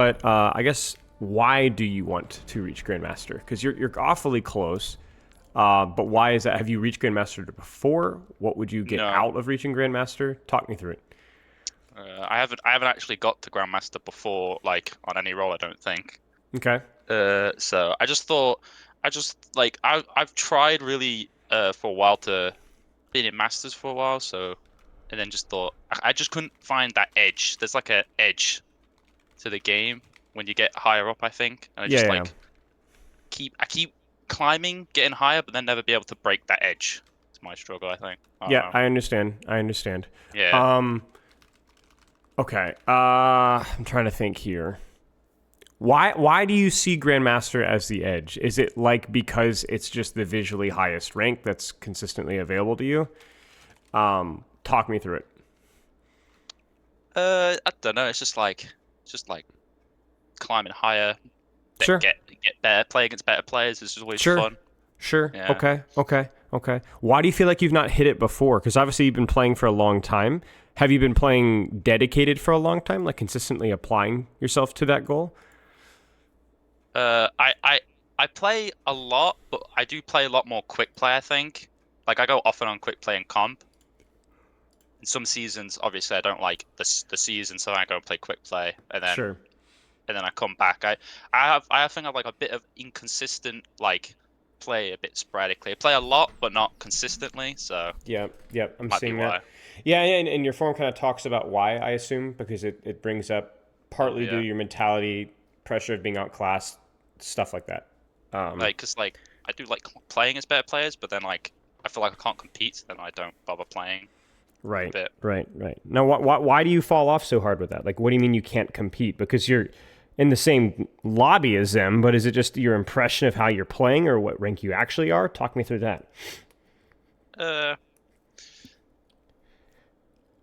But I guess why do you want to reach Grandmaster? Because you're awfully close. But why is that? Have you reached Grandmaster before? What would you get No, out of reaching Grandmaster? Talk me through it. I haven't actually got to Grandmaster before, like on any role, I don't think. Okay. So I just thought, I've tried really for a while to been in Masters for a while, so and then just thought I just couldn't find that edge. There's like a edge to the game when you get higher up, I think, and I Yeah, just yeah, like keep climbing, getting higher, but then never be able to break that edge. It's my struggle, I think. I don't yeah. know. I understand. I understand. Yeah. Um. Okay. I'm trying to think here. Why do you see Grandmaster as the edge? Is it like because it's just the visually highest rank that's consistently available to you? Talk me through it. I don't know. It's just like climbing higher, Sure. get better, play against better players. It's just always Sure. fun. Sure. Yeah. Okay. Okay. Okay. Why do you feel like you've not hit it before? Because obviously you've been playing for a long time. Have you been playing dedicated for a long time, like consistently applying yourself to that goal? I play a lot, but I do play a lot more quick play, I think. Like I go often on quick play and comp. In some seasons, obviously, I don't like the season, so I go and play quick play, Sure. and then I come back. I think I have like a bit of inconsistent like play, a bit sporadically. I play a lot, but not consistently, so Yeah. Yeah. I'm might be seeing that. why. Yeah. Yeah. And your form kind of talks about why, I assume, because it brings up Oh partly due to yeah, your mentality, pressure of being outclassed, stuff like that. Um, like I do like playing as better players, but then like I feel like I can't compete, then I don't bother playing a right. bit. Right. Right. Now, why do you fall off so hard with that? Like, what do you mean you can't compete? Because you're in the same lobby as them, but is it just your impression of how you're playing or what rank you actually are? Talk me through that. Uh,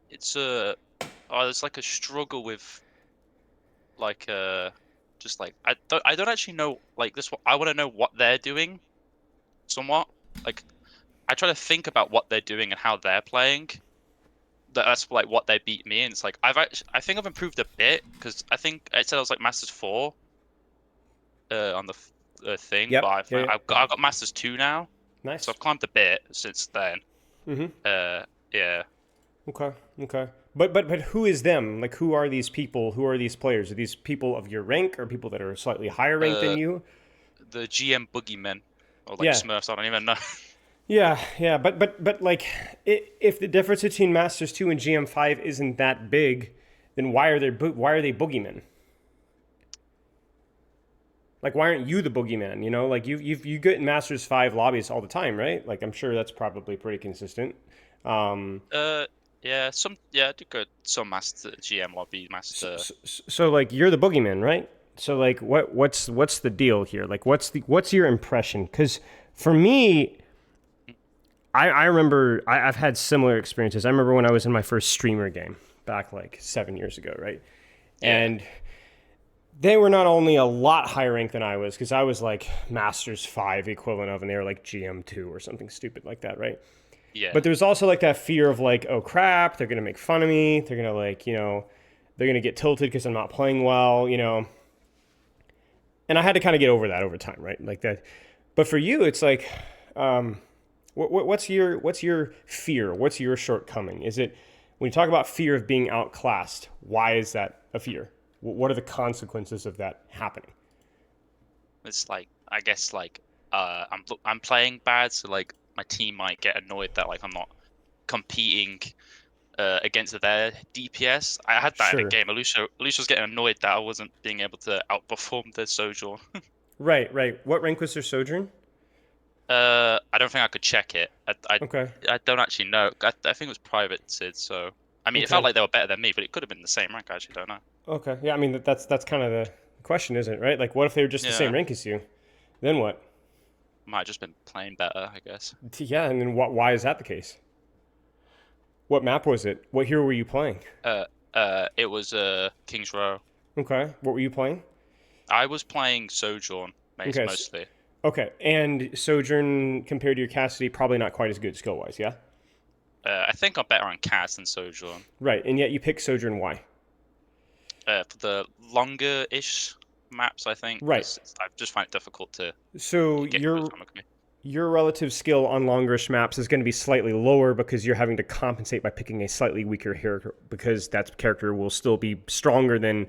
it's there's like a struggle with like just like I don't actually know like this. I want to know what they're doing somewhat. Like I try to think about what they're doing and how they're playing. That's like what they beat me, and it's like I think I've improved a bit because I think I said I was like Masters 4 on the thing, but Yep. Yeah. Yeah. I've got Masters 2 now, so Nice. I've climbed a bit since then. Mm-hmm. Yeah. Okay. Okay. But who is them? Like, who are these people? Who are these players? Are these people of your rank or people that are slightly higher rank than Uh, you? the GM boogeymen or like Yeah. Smurfs, I don't even know. Yeah, yeah, but like, if the difference between Masters 2 and GM5 isn't that big, then why are they boogeymen? Like, why aren't you the boogeyman? You know, like you get in Masters 5 lobbies all the time, right? Like, I'm sure that's probably pretty consistent. Um, Uh, yeah, I do go some master GM lobby master. so like you're the boogeyman, right? So like, what's the deal here? Like, what's your impression? Because for me, I remember I've had similar experiences. I remember when I was in my first streamer game back like 7 years ago, right? Yeah, And they were not only a lot higher ranked than I was, because I was like Masters 5 equivalent of, and they were like GM2 or something stupid like that, right? yeah, But there's also like that fear of like, oh crap, they're gonna make fun of me. They're gonna like, they're gonna get tilted because I'm not playing well, And I had to kind of get over that over time, right? Like that. But for you, it's like, um, what's your fear? What's your shortcoming? Is it when you talk about fear of being outclassed? Why is that a fear? What are the consequences of that happening? it's like I guess like I'm playing bad, so like my team might get annoyed that like I'm not competing against their DPS. I had that in a Sure. game. Alicia was getting annoyed that I wasn't being able to outperform the Sojourn. Right, right. What rank was their Sojourn? I don't think I could check it. Okay. I don't actually know. I think it was privated, so I mean, it felt Okay. like they were better than me, but it could have been the same rank. I actually don't know. Okay. Yeah, I mean that's kind of the question, isn't it? Right? Like, what if they were just the same Yeah, rank as you? Then what? might have just been playing better, I guess. Yeah, and then why is that the case? What map was it? What hero were you playing? It was King's Row. Okay. What were you playing? I was playing Sojourn Okay. mostly. Okay. And Sojourn compared to your Cassidy, probably not quite as good skill wise. Yeah. I think I'm better on Cass than Sojourn. Right. And yet you pick Sojourn. Why? for the longer-ish maps, I think. Right. 'Cause I just find it difficult to So get through them quickly. your relative skill on longerish maps is going to be slightly lower because you're having to compensate by picking a slightly weaker character because that character will still be stronger than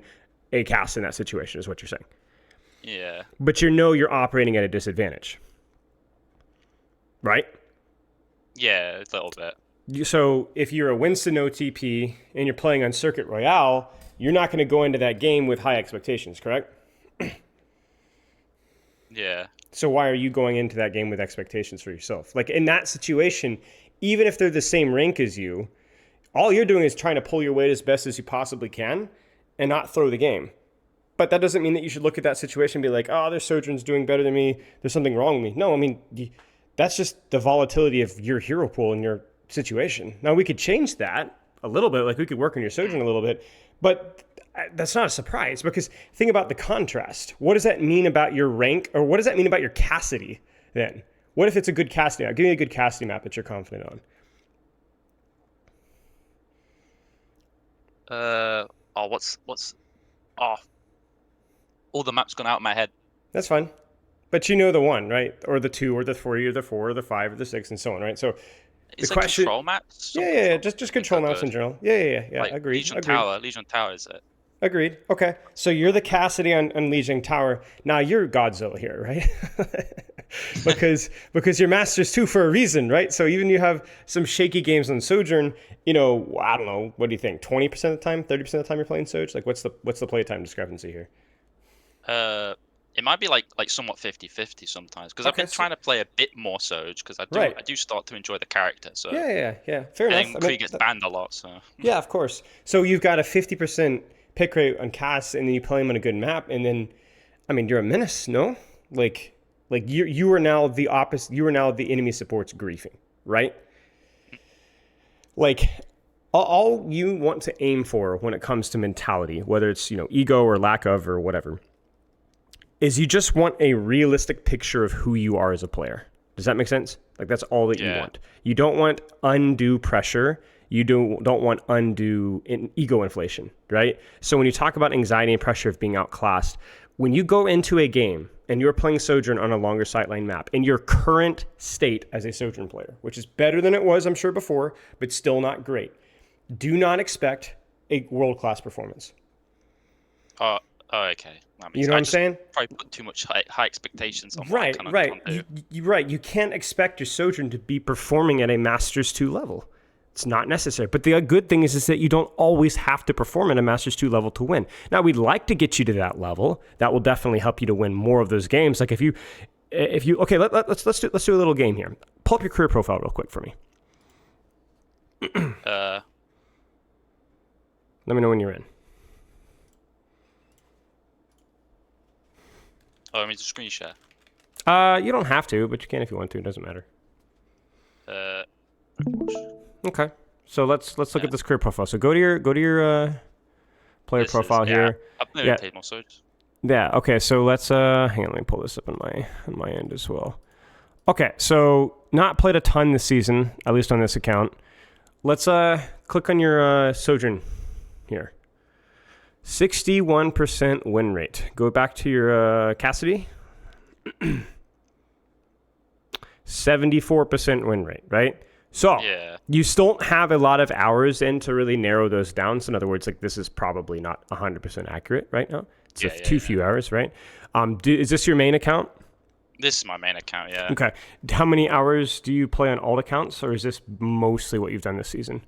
a cast in that situation, is what you're saying. Yeah. But you're operating at a disadvantage, right? Yeah, a little bit. So if you're a Winston OTP and you're playing on Circuit Royale, you're not going to go into that game with high expectations, correct? Yeah. So why are you going into that game with expectations for yourself? Like in that situation, even if they're the same rank as you, all you're doing is trying to pull your weight as best as you possibly can and not throw the game. But that doesn't mean that you should look at that situation and be like, oh, their Sojourn's doing better than me. There's something wrong with me. No, I mean, that's just the volatility of your hero pool and your situation. Now, we could change that a little bit. Like, we could work on your Sojourn a little bit. But that's not a surprise because think about the contrast. What does that mean about your rank? Or what does that mean about your Cassidy then? What if it's a good Cassidy map? Give me a good Cassidy map that you're confident on. All the maps gone out of my head. That's fine. But you know the one, right? Or the 2, or the 3, or the 4, or the 5, or the 6, and so on, right? So Is the it question, control maps? yeah, just control maps in general. Yeah. Like Agreed. Legion Tower. Legion Tower is it? Agreed. Okay. So you're the Cassidy on Legion Tower. Now you're Godzilla here, right? because you're Masters 2 for a reason, right? So even you have some shaky games on Sojourn, I don't know, what do you think? 20% of the time, 30% of the time you're playing Soj? Like what's the playtime discrepancy here? It might be like somewhat 50-50 sometimes because I've been trying to play a bit more Soj because I do start to enjoy the character. So yeah. Fair enough. And Kree gets banned a lot, so yeah, of course. So you've got a 50% pick rate on casts, and then you play them on a good map, and then, I mean, you're a menace, no? Like you are now the opposite. You are now the enemy support's griefing, right? Like all you want to aim for when it comes to mentality, whether it's ego or lack of or whatever, is you just want a realistic picture of who you are as a player. Does that make sense? Like that's all that you want. You don't want undue pressure. You don't want undue ego inflation, right? So when you talk about anxiety and pressure of being outclassed, when you go into a game and you're playing Sojourn on a longer sightline map in your current state as a Sojourn player, which is better than it was, I'm sure, before, but still not great, do not expect a world-class performance. Oh, okay. You know what I'm saying? Probably put too much high expectations on right. You're right. You can't expect your Sojourn to be performing at a Masters 2 level. It's not necessary. But the good thing is that you don't always have to perform at a Masters 2 level to win. Now, we'd like to get you to that level. That will definitely help you to win more of those games. Like if you okay, let's do a little game here. Pull up your career profile real quick for me. Let me know when you're in. Oh, I mean, it's a screen share. You don't have to, but you can if you want to. It doesn't matter. Okay. So let's look at this career profile. So go to your player profile here. I've never played more Swords. Yeah. Okay. So let's hang on. Let me pull this up on my end as well. Okay. So not played a ton this season, at least on this account. Let's click on your Sojourn here. 61% win rate. Go back to your Cassidy. 74% win rate, right? So you still don't have a lot of hours in to really narrow those down. So in other words, like this is probably not 100% accurate right now. It's too few hours, right? Is this your main account? This is my main account, yeah. Okay. How many hours do you play on alt accounts, or is this mostly what you've done this season?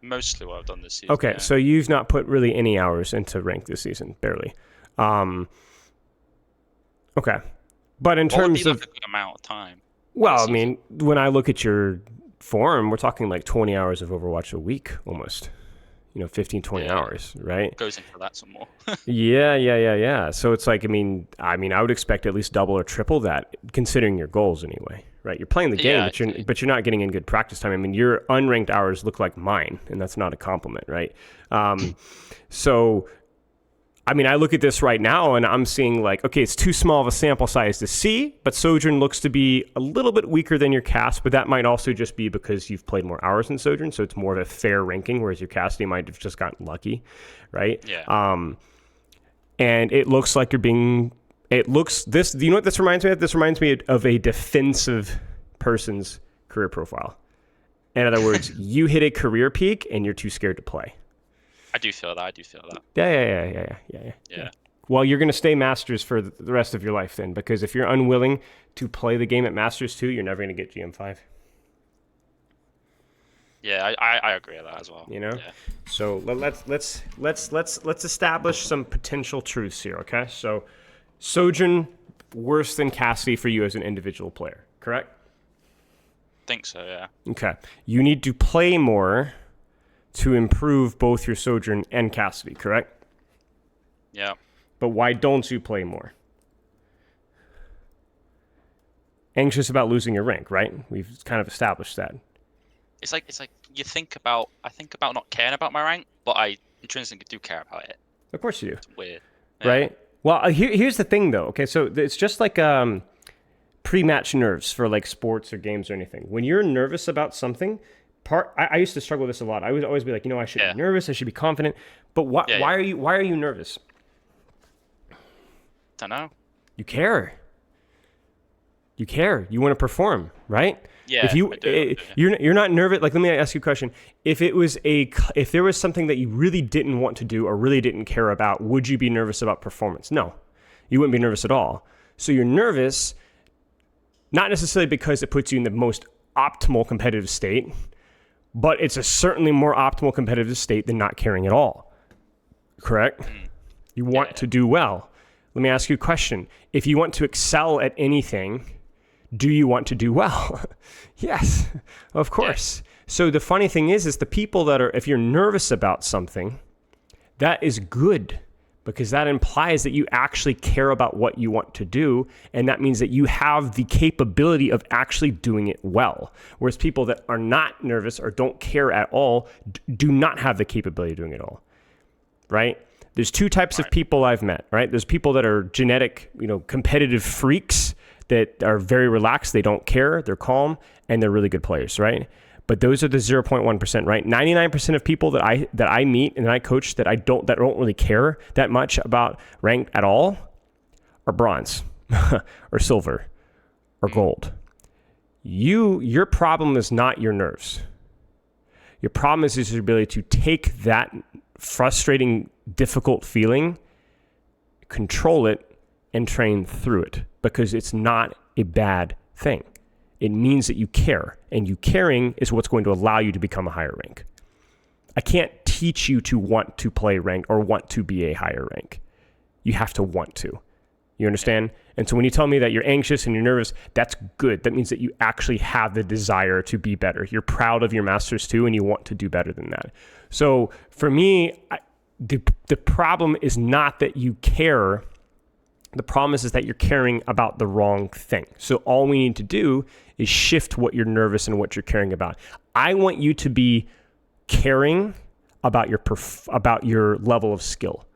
Mostly what I've done this season. Okay, so you've not put really any hours into rank this season, barely. Okay. But in terms of a good amount of time. Well, I mean, when I look at your forum, we're talking like 20 hours of Overwatch a week almost. 15, 20 hours, right? Goes into that some more. Yeah. So it's like, I mean, I would expect at least double or triple that, considering your goals anyway, right? You're playing the game, but you're not getting in good practice time. I mean, your unranked hours look like mine, and that's not a compliment, right? So I mean, I look at this right now and I'm seeing like, okay, it's too small of a sample size to see, but Sojourn looks to be a little bit weaker than your cast, but that might also just be because you've played more hours in Sojourn, so it's more of a fair ranking, whereas your Cassidy might have just gotten lucky, right? Yeah. And it looks like you're being, do you know what this reminds me of? This reminds me of a defensive person's career profile. In other words, you hit a career peak and you're too scared to play. I do feel that. Yeah. Well, you're going to stay Masters for the rest of your life then, because if you're unwilling to play the game at Masters 2, you're never going to get GM5. Yeah, I agree with that as well. You know? Yeah. So let's establish some potential truths here, okay? So Sojourn worse than Cassidy for you as an individual player, correct? Think so, yeah. Okay. You need to play more to improve both your Sojourn and Cassidy, correct? Yeah. But why don't you play more? Anxious about losing your rank, right? We've kind of established that. It's like I think about not caring about my rank, but I intrinsically do care about it. Of course you do. It's weird. Yeah. Right? Well, here's the thing though. Okay, so it's just like pre-match nerves for like sports or games or anything. When you're nervous about something, I used to struggle with this a lot. I would always be like, I should be nervous, I should be confident. But why are you nervous? Don't know. You care. You want to perform, right? Yeah. If you're not nervous. Like, let me ask you a question. If there was something that you really didn't want to do or really didn't care about, would you be nervous about performance? No, you wouldn't be nervous at all. So you're nervous, not necessarily because it puts you in the most optimal competitive state, but it's a certainly more optimal competitive state than not caring at all. Correct? You want to do well. Let me ask you a question. If you want to excel at anything, do you want to do well? Yes, of course. Yeah. So the funny thing is the people if you're nervous about something, that is good, because that implies that you actually care about what you want to do, and that means that you have the capability of actually doing it well. Whereas people that are not nervous or don't care at all do not have the capability of doing it all, right? There's two types of people I've met, right? There's people that are genetic, competitive freaks that are very relaxed, they don't care, they're calm, and they're really good players, right? But those are the 0.1%, right? 99% of people that I meet and that I coach that don't really care that much about rank at all are bronze or silver or gold. Your problem is not your nerves. Your problem is your ability to take that frustrating, difficult feeling, control it, and train through it, because it's not a bad thing. It means that you care, and you caring is what's going to allow you to become a higher rank. I can't teach you to want to play rank or want to be a higher rank. You have to want to. You understand? And so when you tell me that you're anxious and you're nervous, that's good. That means that you actually have the desire to be better. You're proud of your Masters too, and you want to do better than that. So for me, the problem is not that you care. The problem is that you're caring about the wrong thing. So all we need to do is shift what you're nervous and what you're caring about. I want you to be caring about your level of skill.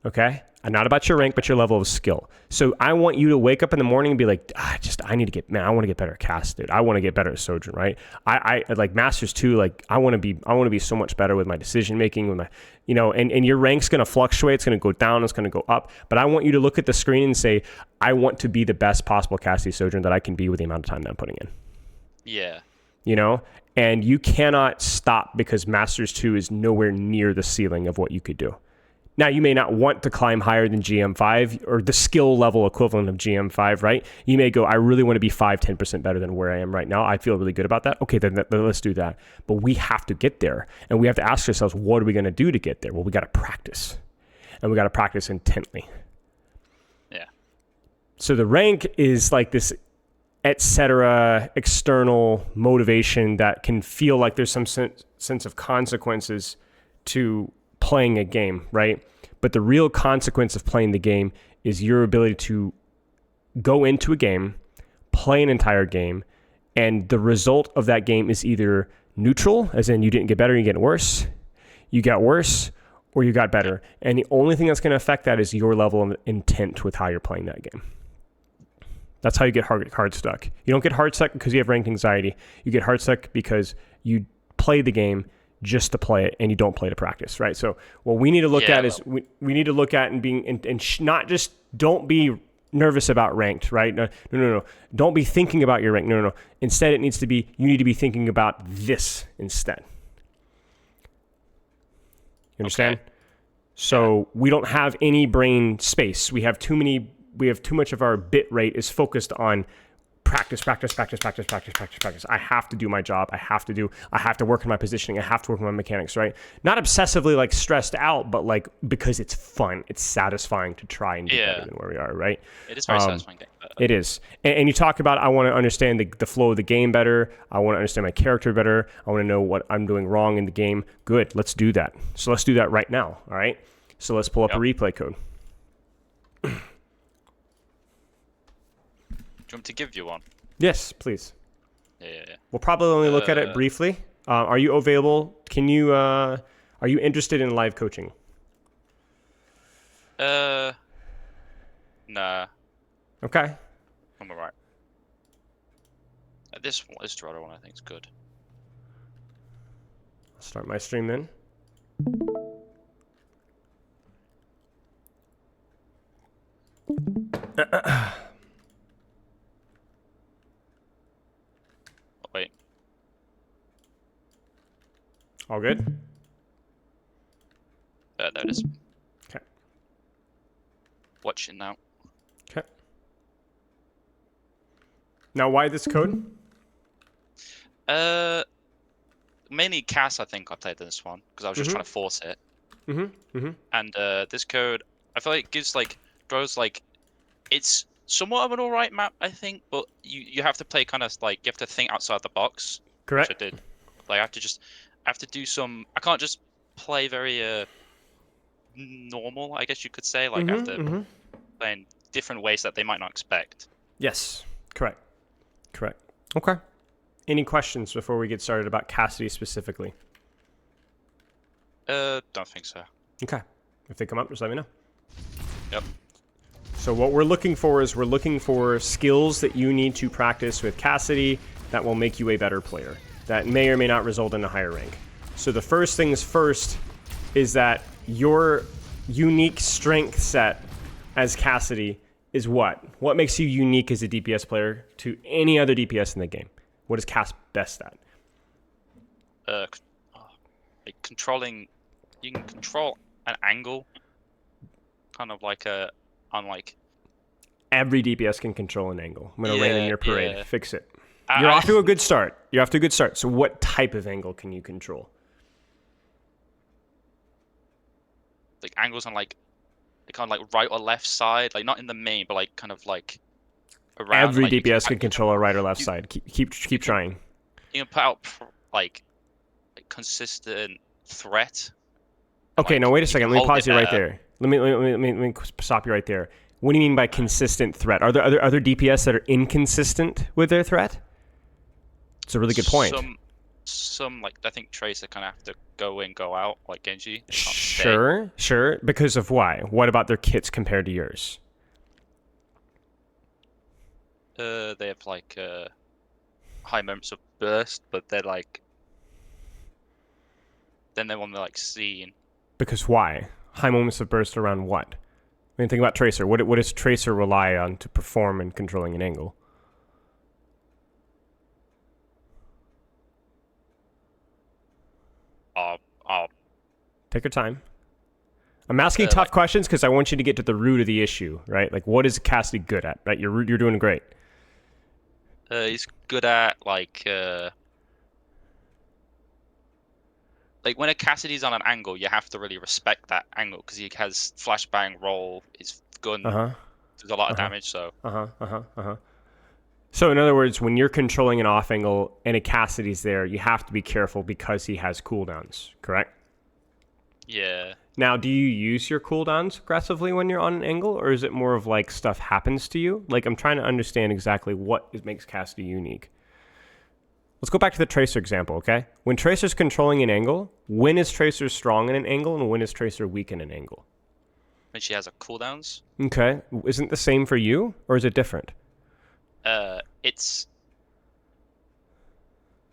Okay? And not about your rank, but your level of skill. So I want you to wake up in the morning and be like, I want to get better at cast, dude. I want to get better at Sojourn, right? I like Masters 2, like I want to be so much better with my decision making, with my, and your rank's going to fluctuate. It's going to go down, it's going to go up. But I want you to look at the screen and say, I want to be the best possible Cassidy Sojourn that I can be with the amount of time that I'm putting in. Yeah. And you cannot stop because Masters 2 is nowhere near the ceiling of what you could do. Now, you may not want to climb higher than GM5 or the skill level equivalent of GM5, right? You may go, I really want to be 5-10% better than where I am right now. I feel really good about that. Okay, then let's do that. But we have to get there. And we have to ask ourselves, what are we going to do to get there? Well, we got to practice. And we got to practice intently. Yeah. So the rank is like this, external motivation that can feel like there's some sense of consequences to playing a game, right? But the real consequence of playing the game is your ability to go into a game, play an entire game, and the result of that game is either neutral, as in you didn't get better, you get worse, you got worse, or you got better. And the only thing that's going to affect that is your level of intent with how you're playing that game. That's how you get hard stuck. You don't get hard stuck because you have ranked anxiety. You get hard stuck because you play the game just to play it and you don't play to practice, right? So what we need to look at is we need to look at not just don't be nervous about ranked, right? No. Don't be thinking about your rank. No. Instead, you need to be thinking about this instead. You understand? Okay. So we don't have any brain space. We have too much of our bit rate is focused on practice. I have to do my job. I have to work on my positioning. I have to work on my mechanics, right? Not obsessively like stressed out, but like because it's fun. It's satisfying to try and do better than where we are, right? It is very satisfying. It is. And you talk about, I want to understand the flow of the game better. I want to understand my character better. I want to know what I'm doing wrong in the game. Good. Let's do that. So let's do that right now. All right. So let's pull up a replay code. Do you want me to give you one? Yes, please. Yeah. We'll probably only look at it briefly. Are you available? Are you interested in live coaching? Nah. Okay. I'm alright. This Dorado one I think is good. I'll start my stream then. Wait. All good? There it is. Okay. Watching now. Okay. Now, why this code? Mainly Cass, I think I played this one because I was just trying to force it. And this code, I feel like it throws it's somewhat of an alright map, I think, but you have to play kind of you have to think outside the box. Correct. Which I did. I have to do some. I can't just play very normal, I guess you could say. I have to play in different ways that they might not expect. Yes. Correct. Okay. Any questions before we get started about Cassidy specifically? Don't think so. Okay. If they come up, just let me know. Yep. So what we're looking for is skills that you need to practice with Cassidy that will make you a better player, that may or may not result in a higher rank. So the first things first is that your unique strength set as Cassidy is what? What makes you unique as a DPS player to any other DPS in the game? What is Cass best at? Controlling. You can control an angle, kind of unlike. Every DPS can control an angle. I'm gonna rain in your parade. Yeah. Fix it. You're off to a good start. So what type of angle can you control? Angles on kind of right or left side, not in the main, but kind of around. Every DPS can control a right or left side. Keep trying. You can put out consistent threat. Okay, now wait a second. Let me pause you right there. Let me stop you right there. What do you mean by consistent threat? Are there other DPS that are inconsistent with their threat? It's a really good point. Some I think Tracer kind of have to go in, go out, like Genji. Sure. Because of why? What about their kits compared to yours? They have high moments of burst, but they're then they want to see. Because why? High moments of burst around what? I mean, think about Tracer. What does Tracer rely on to perform in controlling an angle? Take your time. I'm asking tough questions because I want you to get to the root of the issue, right? What is Cassidy good at? Right, you're doing great. He's good at when a Cassidy's on an angle, you have to really respect that angle because he has flashbang roll. His gun does a lot of damage. So. So in other words, when you're controlling an off angle and a Cassidy's there, you have to be careful because he has cooldowns. Correct? Yeah. Now, do you use your cooldowns aggressively when you're on an angle, or is it more of stuff happens to you? I'm trying to understand exactly what makes Cassidy unique. Let's go back to the Tracer example, okay? When Tracer's controlling an angle, when is Tracer strong in an angle and when is Tracer weak in an angle? When she has her cooldowns. Okay. Isn't the same for you, or is it different? It's.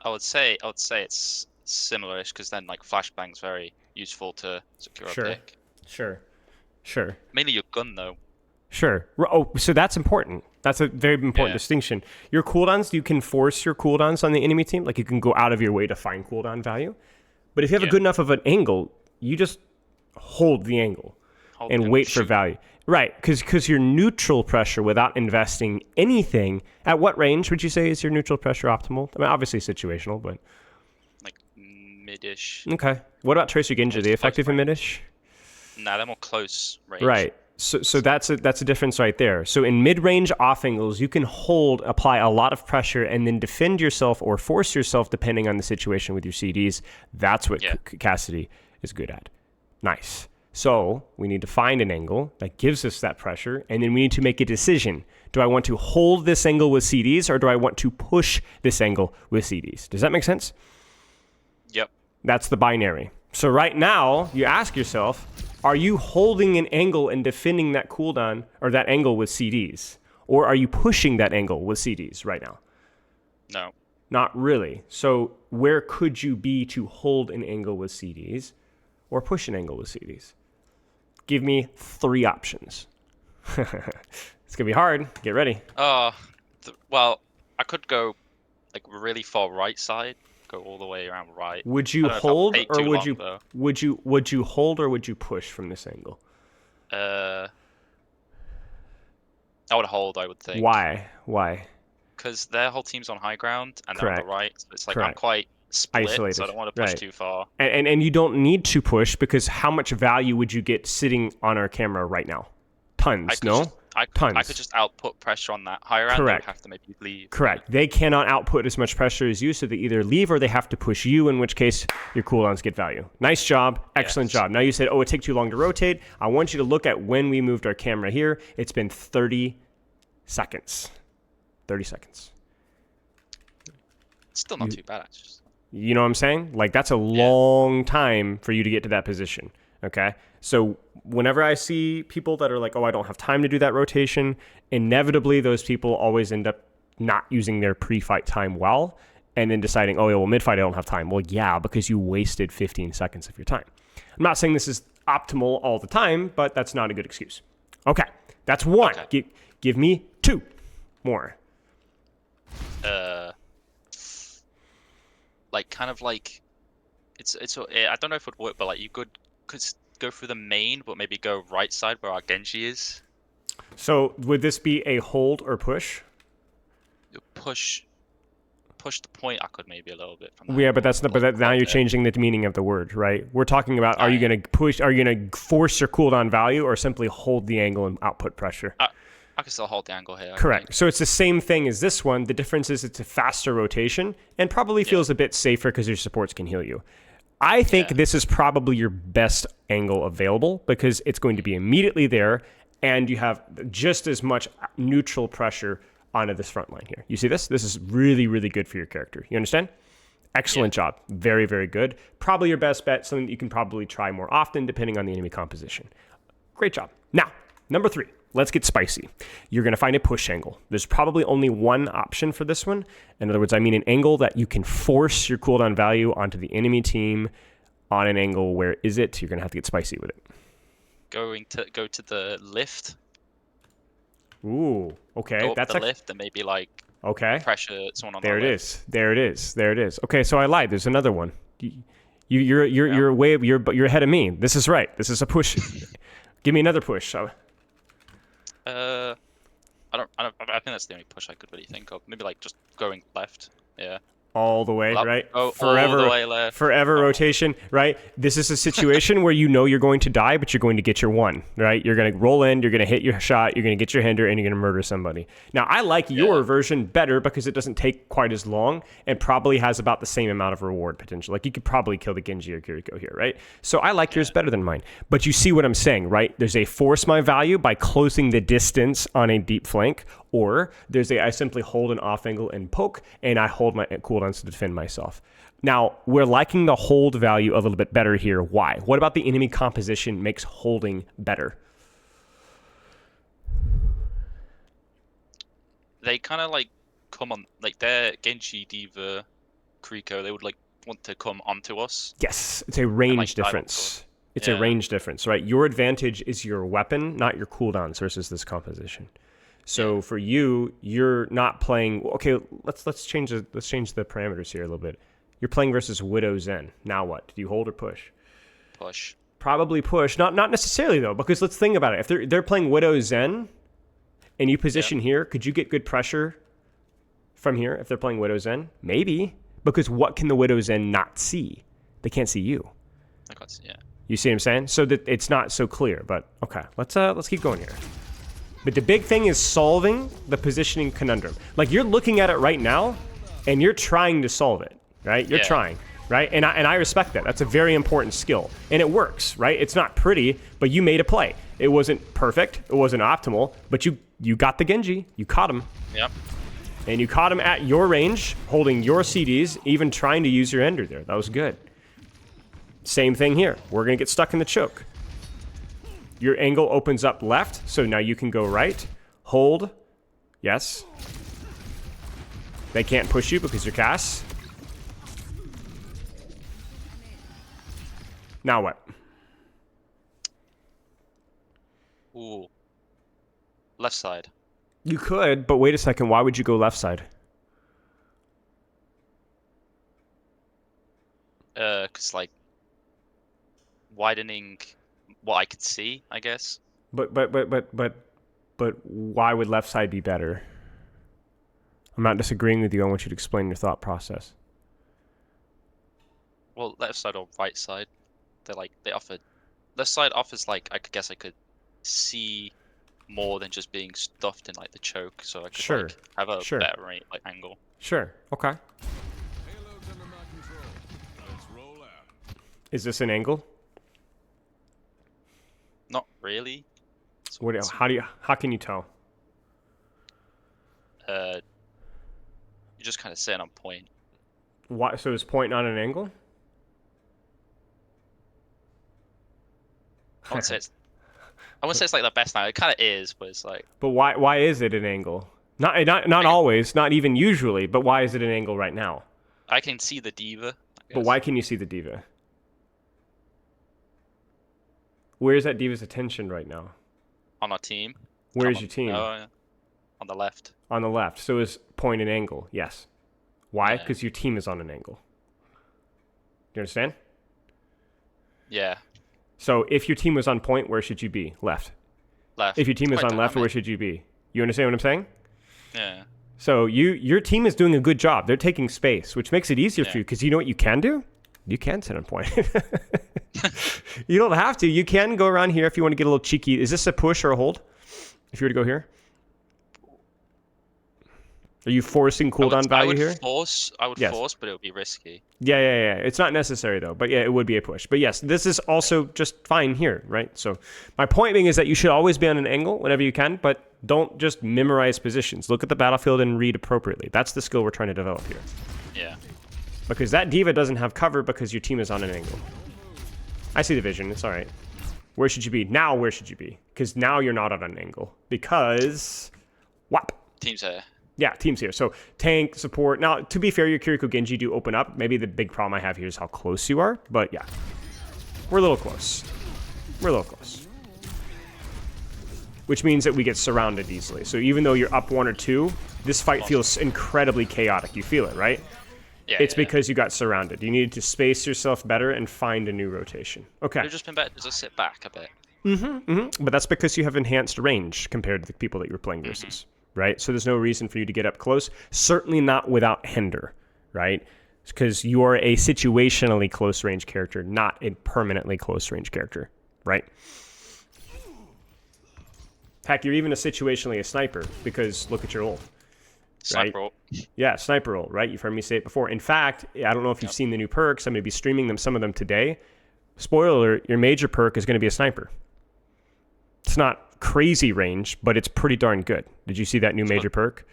I would say it's similar-ish because then like flashbang's very useful to secure a pick. Sure. Mainly your gun though. Sure. Oh, so that's important. That's a very important distinction. Your cooldowns, you can force your cooldowns on the enemy team. Like you can go out of your way to find cooldown value. But if you have a good enough of an angle, you just hold the angle and wait for value. Right, because your neutral pressure without investing anything, at what range would you say is your neutral pressure optimal? I mean, obviously situational, but... Like mid-ish. Okay. What about Tracer Genji? Are they effective in mid-ish? Nah, they're more close range. Right. So that's a difference right there. So in mid-range off angles, you can apply a lot of pressure, and then defend yourself or force yourself depending on the situation with your CDs. That's what Cassidy is good at. Nice. So we need to find an angle that gives us that pressure, and then we need to make a decision. Do I want to hold this angle with CDs, or do I want to push this angle with CDs? Does that make sense? Yep. That's the binary. So right now, you ask yourself, are you holding an angle and defending that cooldown or that angle with CDs? Or are you pushing that angle with CDs right now? No. Not really. So where could you be to hold an angle with CDs or push an angle with CDs? Give me 3 options. It's going to be hard. Get ready. Well, I could go like really far right side, go all the way around right. Would you hold or would you hold or would you push from this angle? I would hold, I would think. Why? Because their whole team's on high ground and they're on the right. So it's like I'm quite split, isolated. so I don't want to push too far. And you don't need to push because how much value would you get sitting on our camera right now? Tons, no? Tons. I could just output pressure on that higher end. Correct. They would have to maybe leave. Correct. They cannot output as much pressure as you, so they either leave or they have to push you, in which case your cooldowns get value. Nice job. Excellent job. Now you said, it takes too long to rotate. I want you to look at when we moved our camera here. It's been 30 seconds. 30 seconds. It's still not too bad, actually. You know what I'm saying? Like, that's a long time for you to get to that position, okay? So whenever I see people that are like, I don't have time to do that rotation, inevitably those people always end up not using their pre-fight time well and then deciding, mid-fight I don't have time. Well, yeah, because you wasted 15 seconds of your time. I'm not saying this is optimal all the time, but that's not a good excuse. Okay, that's 1. Okay. Give me 2 more. Like kind of like it's I don't know if it would work, but like you could go through the main, but maybe go right side where our Genji is. So would this be a hold or push? Push the point. I could maybe a little bit from that. Yeah, but that's not. But now you're changing the meaning of the word, right? We're talking about: are you going to push? Are you going to force your cooldown value, or simply hold the angle and output pressure? I can still hold the angle here. Correct. So it's the same thing as this one. The difference is it's a faster rotation and probably feels a bit safer because your supports can heal you. I think this is probably your best angle available because it's going to be immediately there and you have just as much neutral pressure onto this front line here. You see this? This is really, really good for your character. You understand? Excellent job. Very, very good. Probably your best bet, something that you can probably try more often depending on the enemy composition. Great job. Now, number 3. Let's get spicy. You're going to find a push angle. There's probably only one option for this one. In other words, I mean an angle that you can force your cooldown value onto the enemy team on an angle where is it? You're going to have to get spicy with it. Go to the lift. Ooh, okay. Go up the lift and maybe like pressure someone on the lift. There it is. Okay, so I lied. There's another one. You're you're ahead of me. This is right. This is a push. Give me another push. I think that's the only push I could really think of. Maybe like just going left. Yeah. All the way, right? Forever, all the way left. Forever rotation, right? This is a situation where you know you're going to die, but you're going to get your one, right? You're going to roll in, you're going to hit your shot, you're going to get your hinder, and you're going to murder somebody. Now, I like your version better because it doesn't take quite as long and probably has about the same amount of reward potential. Like, you could probably kill the Genji or Kiriko here, right? So I like yours better than mine. But you see what I'm saying, right? There's a force my value by closing the distance on a deep flank, Or there's I simply hold an off angle and poke, and I hold my cooldowns to defend myself. Now, we're liking the hold value a little bit better here. Why? What about the enemy composition makes holding better? They kind of like come on, like their Genji, Diva, Kriko, they would like want to come onto us. Yes, it's a range like, difference. It's a range difference, right? Your advantage is your weapon, not your cooldowns versus this composition. So for you, you're not playing. Okay, let's change the parameters here a little bit. You're playing versus Widow Zen. Now what? Do you hold or push? Push. Probably push. Not necessarily though, because let's think about it. If they're playing Widow Zen, and you position here, could you get good pressure from here if they're playing Widow Zen? Maybe, because what can the Widow Zen not see? They can't see you. I can't see. Yeah. You see what I'm saying? So that it's not so clear. But okay, let's keep going here. But the big thing is solving the positioning conundrum. Like you're looking at it right now, and you're trying to solve it, right? You're trying, right? And I respect that. That's a very important skill, and it works, right? It's not pretty, but you made a play. It wasn't perfect, it wasn't optimal, but you got the Genji, you caught him. Yep. And you caught him at your range, holding your CDs, even trying to use your ender there. That was good. Same thing here. We're gonna get stuck in the choke. Your angle opens up left, so now you can go right. Hold. Yes. They can't push you because you're Cass. Now what? Ooh. Left side. You could, but wait a second. Why would you go left side? Cause like widening what I could see, I guess. But why would left side be better? I'm not disagreeing with you. I want you to explain your thought process. Well, left side or right side, they offer. Left side offers like I guess I could see more than just being stuffed in like the choke, so I could like, have a better rate like angle. Sure. Okay. Is this an angle? Not really. How can you tell? You're just kind of sitting on point. Why? So is point not an angle? I wouldn't say it's like the best now. It kind of is, but it's like. But why is it an angle? Not always, not even usually. But why is it an angle right now? I can see the diva. But why can you see the diva? Where's that diva's attention right now? On our team. Where's your team? On the left. On the left. So is point an angle? Yes. Why? Because your team is on an angle. Do you understand? Yeah. So if your team was on point, where should you be? Left. Left. If your team is on left, where should you be? You understand what I'm saying? Yeah. So your team is doing a good job. They're taking space, which makes it easier for you because you know what you can do? You can sit on point. You don't have to. You can go around here if you want to get a little cheeky. Is this a push or a hold? If you were to go here? Are you forcing cooldown value here? I would force, but it would be risky. Yeah. It's not necessary though, but yeah, it would be a push. But yes, this is also just fine here, right? So my point being is that you should always be on an angle whenever you can, but don't just memorize positions. Look at the battlefield and read appropriately. That's the skill we're trying to develop here. Yeah. Because that diva doesn't have cover because your team is on an angle. I see the vision. It's all right. Where should you be? Now where should you be? Because now you're not on an angle. Because... Whop. Team's here. Yeah, team's here. So tank, support. Now, to be fair, your Kiriko Genji do open up. Maybe the big problem I have here is how close you are. But yeah, we're a little close. We're a little close. Which means that we get surrounded easily. So even though you're up 1 or 2, this fight feels incredibly chaotic. You feel it, right? Yeah, it's because you got surrounded. You needed to space yourself better and find a new rotation. Okay. It would have just been better to just sit back a bit. But that's because you have enhanced range compared to the people that you're playing versus, right? So there's no reason for you to get up close. Certainly not without hinder, right? Because you are a situationally close range character, not a permanently close range character, right? Heck, you're even a situationally a sniper because look at your ult. Sniper ult. Yeah, sniper ult, right? You've heard me say it before. In fact, I don't know if you've seen the new perks. I'm going to be streaming some of them today. Spoiler alert, your major perk is going to be a sniper. It's not crazy range, but it's pretty darn good. Did you see that new major perk?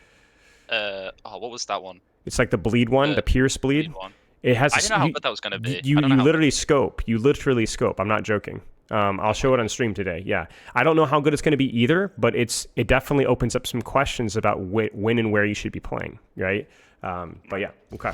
What was that one? It's like the bleed one, the pierce bleed. One. It has. I didn't know how good that was going to be. You literally scope. You literally scope. I'm not joking. I'll show it on stream today. Yeah, I don't know how good it's going to be either, but it definitely opens up some questions about when and where you should be playing, right? But yeah, okay.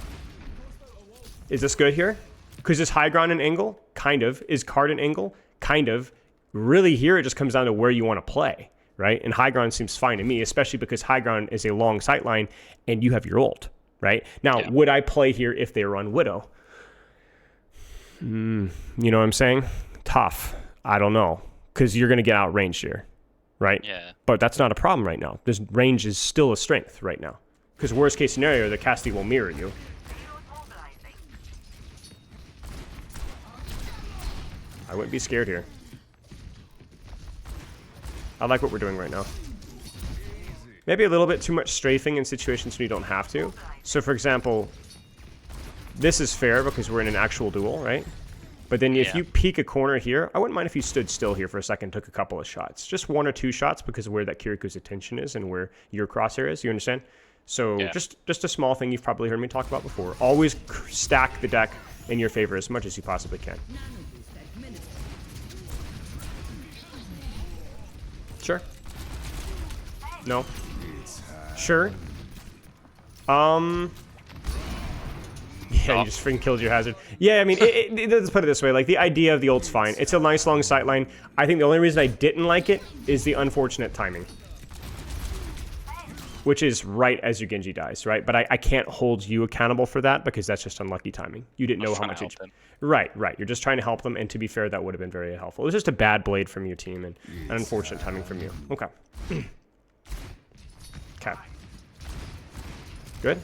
Is this good here? Because is high ground an angle? Kind of. Is card an angle? Kind of. Really here, it just comes down to where you want to play, right? And high ground seems fine to me, especially because high ground is a long sight line and you have your ult, right? Now, would I play here if they were on Widow? You know what I'm saying? Tough. I don't know. Because you're going to get outranged here, right? Yeah. But that's not a problem right now. This range is still a strength right now. Because worst case scenario, the Cassidy will mirror you. I wouldn't be scared here. I like what we're doing right now. Maybe a little bit too much strafing in situations when you don't have to. So for example, this is fair because we're in an actual duel, right? But then if you peek a corner here, I wouldn't mind if you stood still here for a second, took a couple of shots. Just 1 or 2 shots because of where that Kiriku's attention is and where your crosshair is, you understand? So just a small thing you've probably heard me talk about before. Always stack the deck in your favor as much as you possibly can. Sure. No. Sure. Yeah, you just freaking killed your hazard. Yeah, I mean, let's put it this way. Like, the idea of the ult's fine. It's a nice long sight line. I think the only reason I didn't like it is the unfortunate timing. Which is right as your Genji dies, right? But I can't hold you accountable for that because that's just unlucky timing. You didn't know how much it... Right. You're just trying to help them, and to be fair, that would have been very helpful. It was just a bad blade from your team and an unfortunate timing from you. Okay. Okay. Good.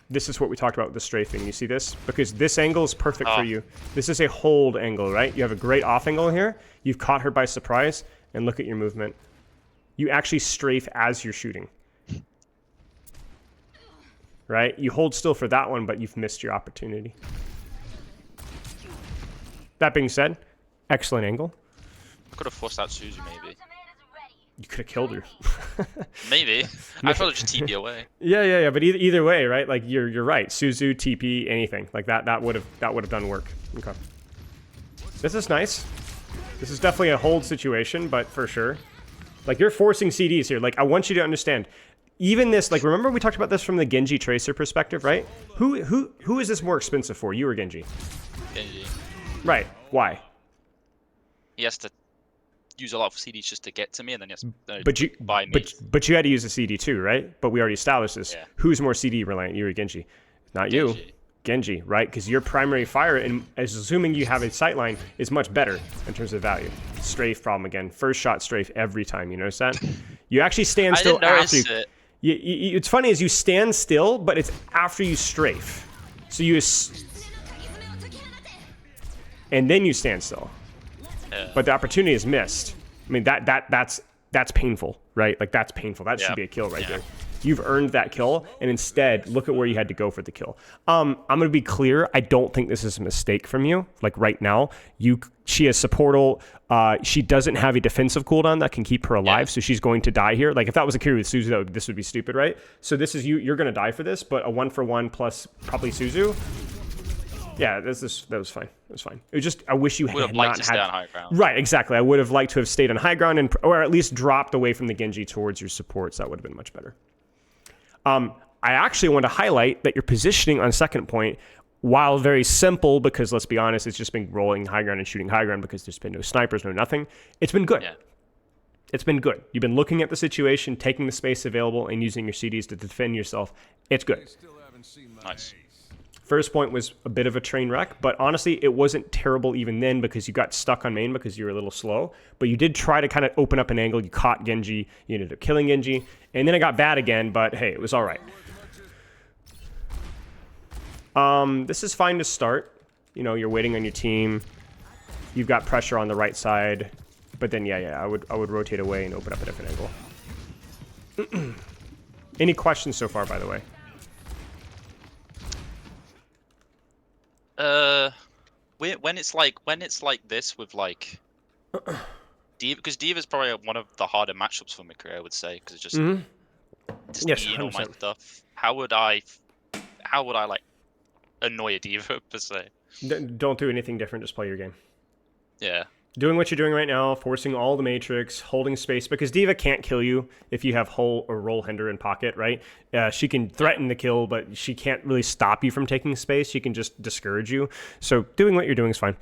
This is what we talked about with the strafing. You see this? Because this angle is perfect for you. This is a hold angle, right? You have a great off angle here. You've caught her by surprise, and look at your movement. You actually strafe as you're shooting. Right? You hold still for that one, but you've missed your opportunity. That being said, excellent angle. I could have forced out Suzu, maybe. You could have killed her. Maybe. I thought it just TP away. Yeah. But either way, right? Like you're right. Suzu, TP, anything like that would have done work. Okay. This is nice. This is definitely a hold situation, but for sure. Like, you're forcing CDs here. Like, I want you to understand. Even this, like, remember we talked about this from the Genji Tracer perspective, right? Who is this more expensive for? You or Genji? Genji. Right. Why? He has to use a lot of CDs just to get to me, and then he has to buy me. But you had to use a CD too, right? But we already established this. Yeah. Who's more CD reliant, you or Genji? Not Genji. You. Genji, right? Because your primary fire, and assuming you have a sightline, is much better in terms of value. Strafe problem again. First shot strafe every time. You notice that? You actually stand still after you. It's funny is you stand still, but it's after you strafe. So you and then you stand still. But the opportunity is missed. I mean that's painful, right? Like that's painful. That should be a kill right there. You've earned that kill, and instead, look at where you had to go for the kill. I'm going to be clear. I don't think this is a mistake from you. Like right now, she has support ult. She doesn't have a defensive cooldown that can keep her alive, so she's going to die here. Like if that was a carry with Suzu, this would be stupid, right? So this is you're going to die for this, but a 1-for-1 plus probably Suzu. Yeah, that was fine. It was fine. It was just I wish you had not had. Stay on high ground. Right, exactly. I would have liked to have stayed on high ground or at least dropped away from the Genji towards your supports. That would have been much better. I actually want to highlight that your positioning on second point, while very simple, because let's be honest, it's just been rolling high ground and shooting high ground because there's been no snipers, no nothing. It's been good. Yeah. It's been good. You've been looking at the situation, taking the space available, and using your CDs to defend yourself. It's good. Nice. First point was a bit of a train wreck, but honestly, it wasn't terrible even then because you got stuck on main because you were a little slow. But you did try to kind of open up an angle. You caught Genji. You ended up killing Genji. And then it got bad again, but hey, it was all right. This is fine to start. You know, you're waiting on your team. You've got pressure on the right side. But then, yeah, I would rotate away and open up a different angle. Any questions so far, by the way? When it's like this with like Diva, because Diva's probably one of the harder matchups for McCree, I would say, because it's just Yes, eating all my 100%. stuff. How would I like annoy a Diva per se? Don't do anything different. Just play your game. Yeah. Doing what you're doing right now, forcing all the matrix, holding space, because Diva can't kill you if you have Hull or Roll Hinder in pocket, right? She can threaten the kill, but she can't really stop you from taking space. She can just discourage you. So doing what you're doing is fine.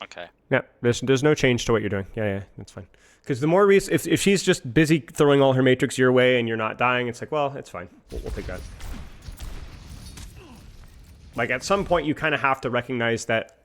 Okay. Yeah, there's no change to what you're doing. Yeah, that's fine. Because the more if she's just busy throwing all her matrix your way and you're not dying, it's like, well, it's fine. We'll take that. Like, at some point, you kind of have to recognize that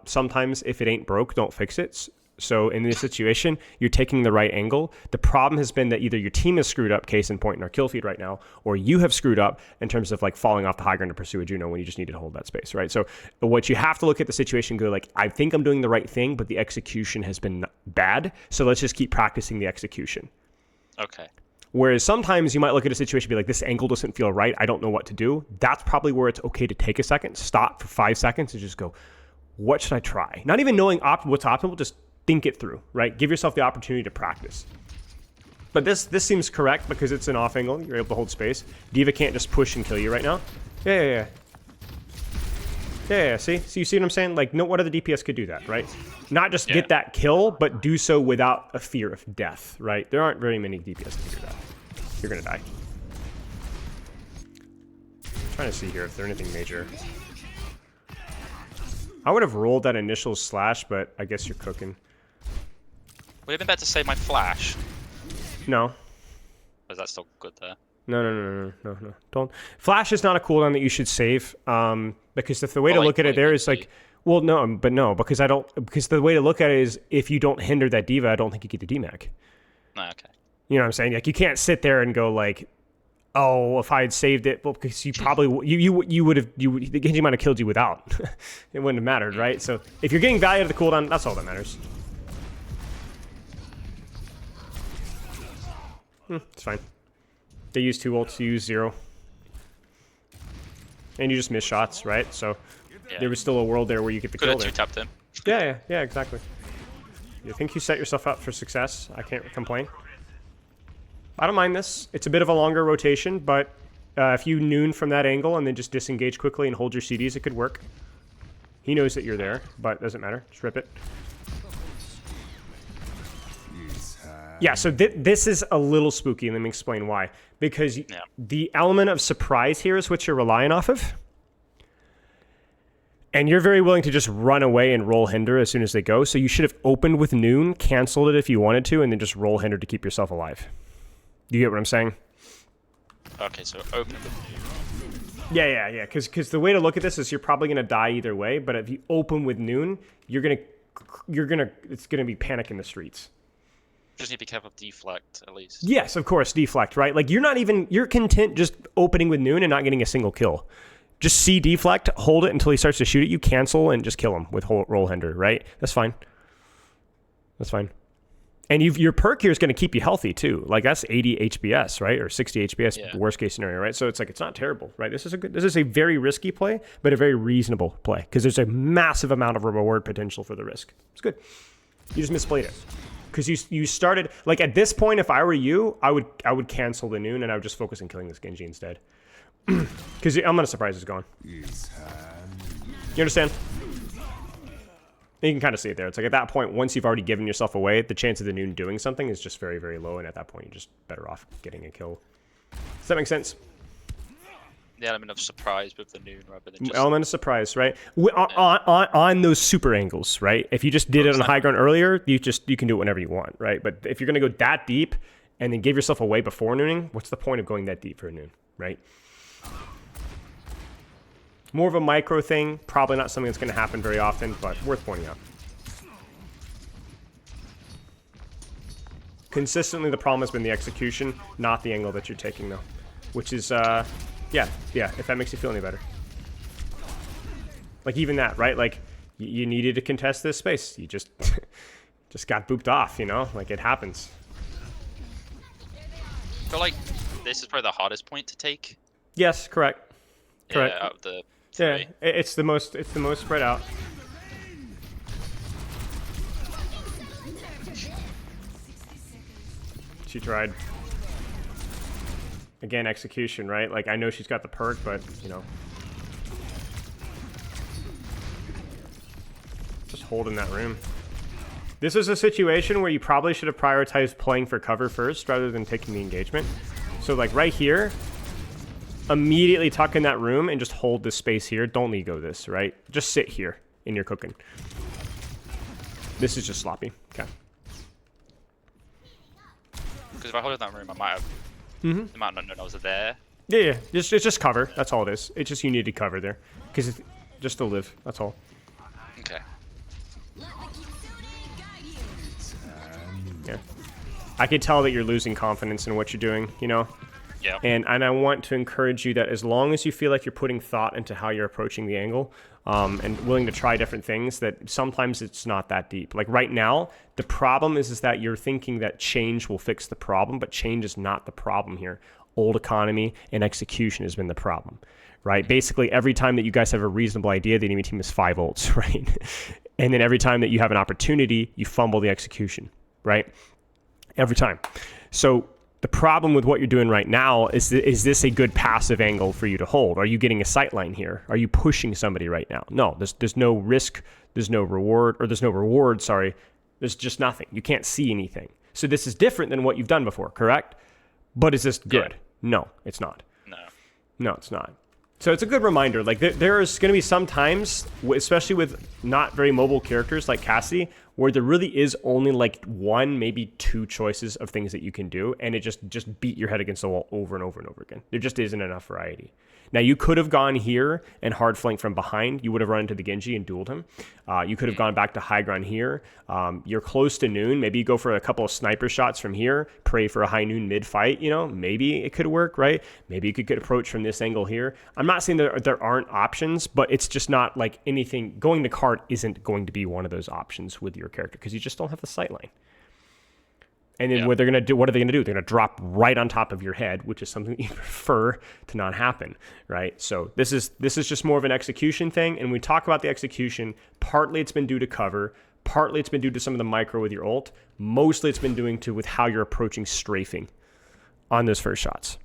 sometimes if it ain't broke, don't fix it. So in this situation, you're taking the right angle. The problem has been that either your team is screwed up, case in point in our kill feed right now, or you have screwed up in terms of like falling off the high ground to pursue a Juno when you just needed to hold that space, right? So what you have to look at the situation and go like, I think I'm doing the right thing, but the execution has been bad. So let's just keep practicing the execution. Okay. Whereas sometimes you might look at a situation and be like, this angle doesn't feel right. I don't know what to do. That's probably where it's okay to take a second, stop for 5 seconds and just go, what should I try? Not even knowing what's optimal, just think it through, right? Give yourself the opportunity to practice. But this seems correct because it's an off angle. You're able to hold space. Diva can't just push and kill you right now. Yeah. See? So you see what I'm saying? Like, no, what other DPS could do that, right? Not just get that kill, but do so without a fear of death, right? There aren't very many DPS that can do that. You're gonna die. I'm trying to see here if there's anything major. I would have rolled that initial slash, but I guess you're cooking. Would it have been better to save my flash? No. Or is that still good there? No. Don't. Flash is not a cooldown that you should save. Because if the way to look at it there is like, well, no, because the way to look at it is if you don't hinder that Diva, I don't think you get the DMAC. No, okay. You know what I'm saying? Like, you can't sit there and go like, oh, if I had saved it, well, because you probably the Genji might have killed you without. It wouldn't have mattered, right? So if you're getting value out of the cooldown, that's all that matters. It's fine. They use 2 ults, you use 0. And you just miss shots, right? So there was still a world there where you get the kill there. Could have 2-tapped him. Yeah, exactly. You think you set yourself up for success? I can't complain. I don't mind this. It's a bit of a longer rotation, but if you noon from that angle and then just disengage quickly and hold your CDs, it could work. He knows that you're there, but it doesn't matter. Just rip it. Yeah, so this is a little spooky, and let me explain why. Because the element of surprise here is what you're relying off of. And you're very willing to just run away and roll hinder as soon as they go, so you should have opened with noon, canceled it if you wanted to, and then just roll hinder to keep yourself alive. Do you get what I'm saying? Okay, so open with Yeah, because the way to look at this is you're probably going to die either way, but if you open with noon, it's going to be panic in the streets. Just need to be careful of deflect, at least. Yes, of course, deflect, right? Like, you're content just opening with noon and not getting a single kill. Just see deflect, hold it until he starts to shoot at you, cancel, and just kill him with roll hinder, right? That's fine. And your perk here is going to keep you healthy, too. Like, that's 80 HBS, right? Or 60 HBS, worst case scenario, right? So it's like, it's not terrible, right? This is a very risky play, but a very reasonable play, because there's a massive amount of reward potential for the risk. It's good. You just misplayed it. Because you started, like, at this point, if I were you, I would cancel the noon and I would just focus on killing this Genji instead. Because I'm gonna surprise is gone. You understand? You can kind of see it there. It's like at that point, once you've already given yourself away, the chance of the noon doing something is just very, very low, and at that point, you're just better off getting a kill. Does that make sense? The element of surprise with the noon rather than just... Element of surprise, right? On those super angles, right? If you just did it on high ground earlier, you can do it whenever you want, right? But if you're going to go that deep and then give yourself away before nooning, what's the point of going that deep for a noon, right? More of a micro thing, probably not something that's going to happen very often, but worth pointing out. Consistently, the problem has been the execution, not the angle that you're taking, though. Which is, yeah, if that makes you feel any better. Like, even that, right? Like, you needed to contest this space. You just got booped off, you know? Like, it happens. I feel like this is probably the hardest point to take. Yes, correct. Yeah, out of the three. Yeah, it's the most spread out. She tried. Again, execution, right? Like, I know she's got the perk, but, you know. Just hold in that room. This is a situation where you probably should have prioritized playing for cover first rather than taking the engagement. So, like, right here, immediately tuck in that room and just hold this space here. Don't ego this, right? Just sit here in your cooking. This is just sloppy. Okay. Because if I hold in that room, I might have... They might not know I was there. Yeah. It's just cover. That's all it is. It's just you need to cover there. Because it's just to live. That's all. Okay. Yeah. I can tell that you're losing confidence in what you're doing, you know? Yeah. And I want to encourage you that as long as you feel like you're putting thought into how you're approaching the angle, and willing to try different things, that sometimes it's not that deep. Like right now, the problem is that you're thinking that change will fix the problem, but change is not the problem here. Old economy and execution has been the problem, right? Basically, every time that you guys have a reasonable idea, the enemy team is 5 ults, right? And then every time that you have an opportunity, you fumble the execution, right? Every time. So the problem with what you're doing right now is this a good passive angle for you to hold? Are you getting a sight line here? Are you pushing somebody right now? No, there's no risk, there's no reward, or there's no reward, sorry. There's just nothing. You can't see anything. So this is different than what you've done before, correct? But is this good? Yeah. No, it's not. No, it's not. So it's a good reminder. Like there's going to be some times, especially with not very mobile characters like Cassidy, where there really is only like 1, maybe 2 choices of things that you can do, and it just beat your head against the wall over and over and over again. There just isn't enough variety. Now, you could have gone here and hard flank from behind. You would have run into the Genji and dueled him. You could have gone back to high ground here. You're close to noon. Maybe you go for a couple of sniper shots from here, pray for a high noon mid-fight, you know. Maybe it could work, right? Maybe you could get approached from this angle here. I'm not saying there aren't options, but it's just not like anything. Going to cart isn't going to be one of those options with your character because you just don't have the sight line. And then what are they going to do? They're going to drop right on top of your head, which is something you prefer to not happen, right? So this is just more of an execution thing. And when we talk about the execution, partly it's been due to cover, partly it's been due to some of the micro with your ult, mostly it's been doing to with how you're approaching strafing on those first shots.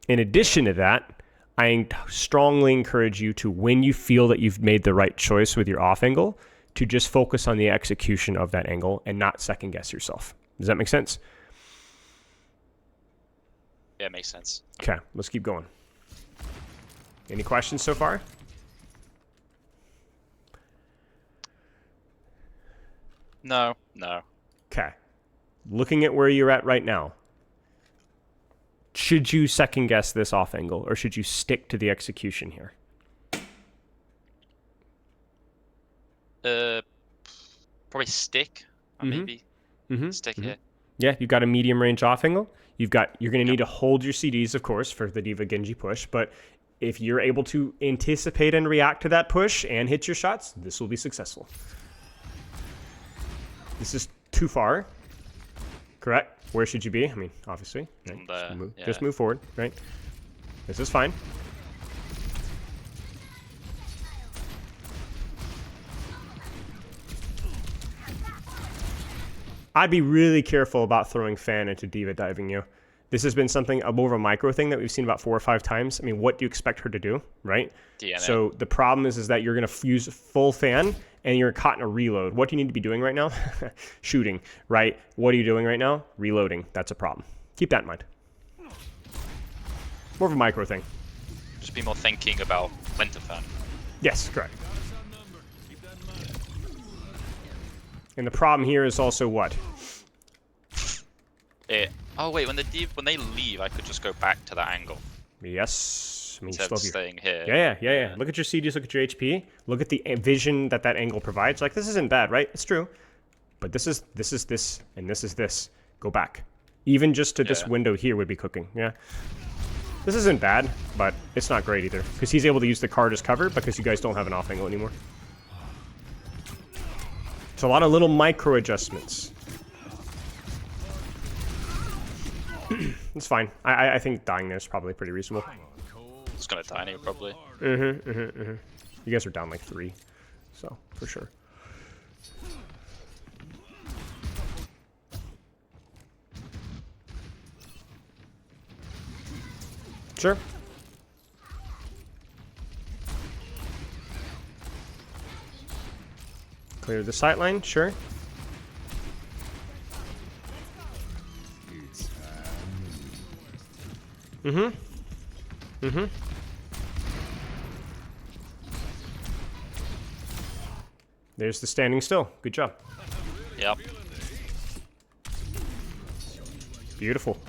In addition to that, I strongly encourage you to, when you feel that you've made the right choice with your off angle, to just focus on the execution of that angle and not second guess yourself. Does that make sense? Yeah, it makes sense. Okay, let's keep going. Any questions so far? No. Okay. Looking at where you're at right now, should you second guess this off angle or should you stick to the execution here? Probably stick. Maybe stick here. Yeah, you've got a medium range off angle. You're going to need to hold your CDs, of course, for the D.Va Genji push. But if you're able to anticipate and react to that push and hit your shots, this will be successful. This is too far. Correct. Where should you be? I mean, obviously. Right? Just move forward, right? This is fine. I'd be really careful about throwing fan into D.Va diving you. This has been something, more of a micro thing that we've seen about 4 or 5 times. I mean, what do you expect her to do, right? DNA. So the problem is that you're going to use full fan and you're caught in a reload. What do you need to be doing right now? Shooting, right? What are you doing right now? Reloading. That's a problem. Keep that in mind. More of a micro thing. Just be more thinking about when to fan. Yes, correct. And the problem here is also what? Oh wait, when they leave, I could just go back to that angle. Yes. I mean, instead of staying here. Yeah. Look at your CDs, look at your HP, look at the vision that angle provides. Like, this isn't bad, right? It's true. But this is this, and this is this. Go back. Even just to this window here would be cooking, yeah? This isn't bad, but it's not great either. Because he's able to use the card as cover because you guys don't have an off angle anymore. It's a lot of little micro adjustments. It's fine. I think dying there is probably pretty reasonable. It's gonna die anyway, probably. You guys are down like 3, so for sure. Sure. Clear the sight line, sure. Mm-hmm. Mm-hmm. There's the standing still. Good job. Yep. Beautiful.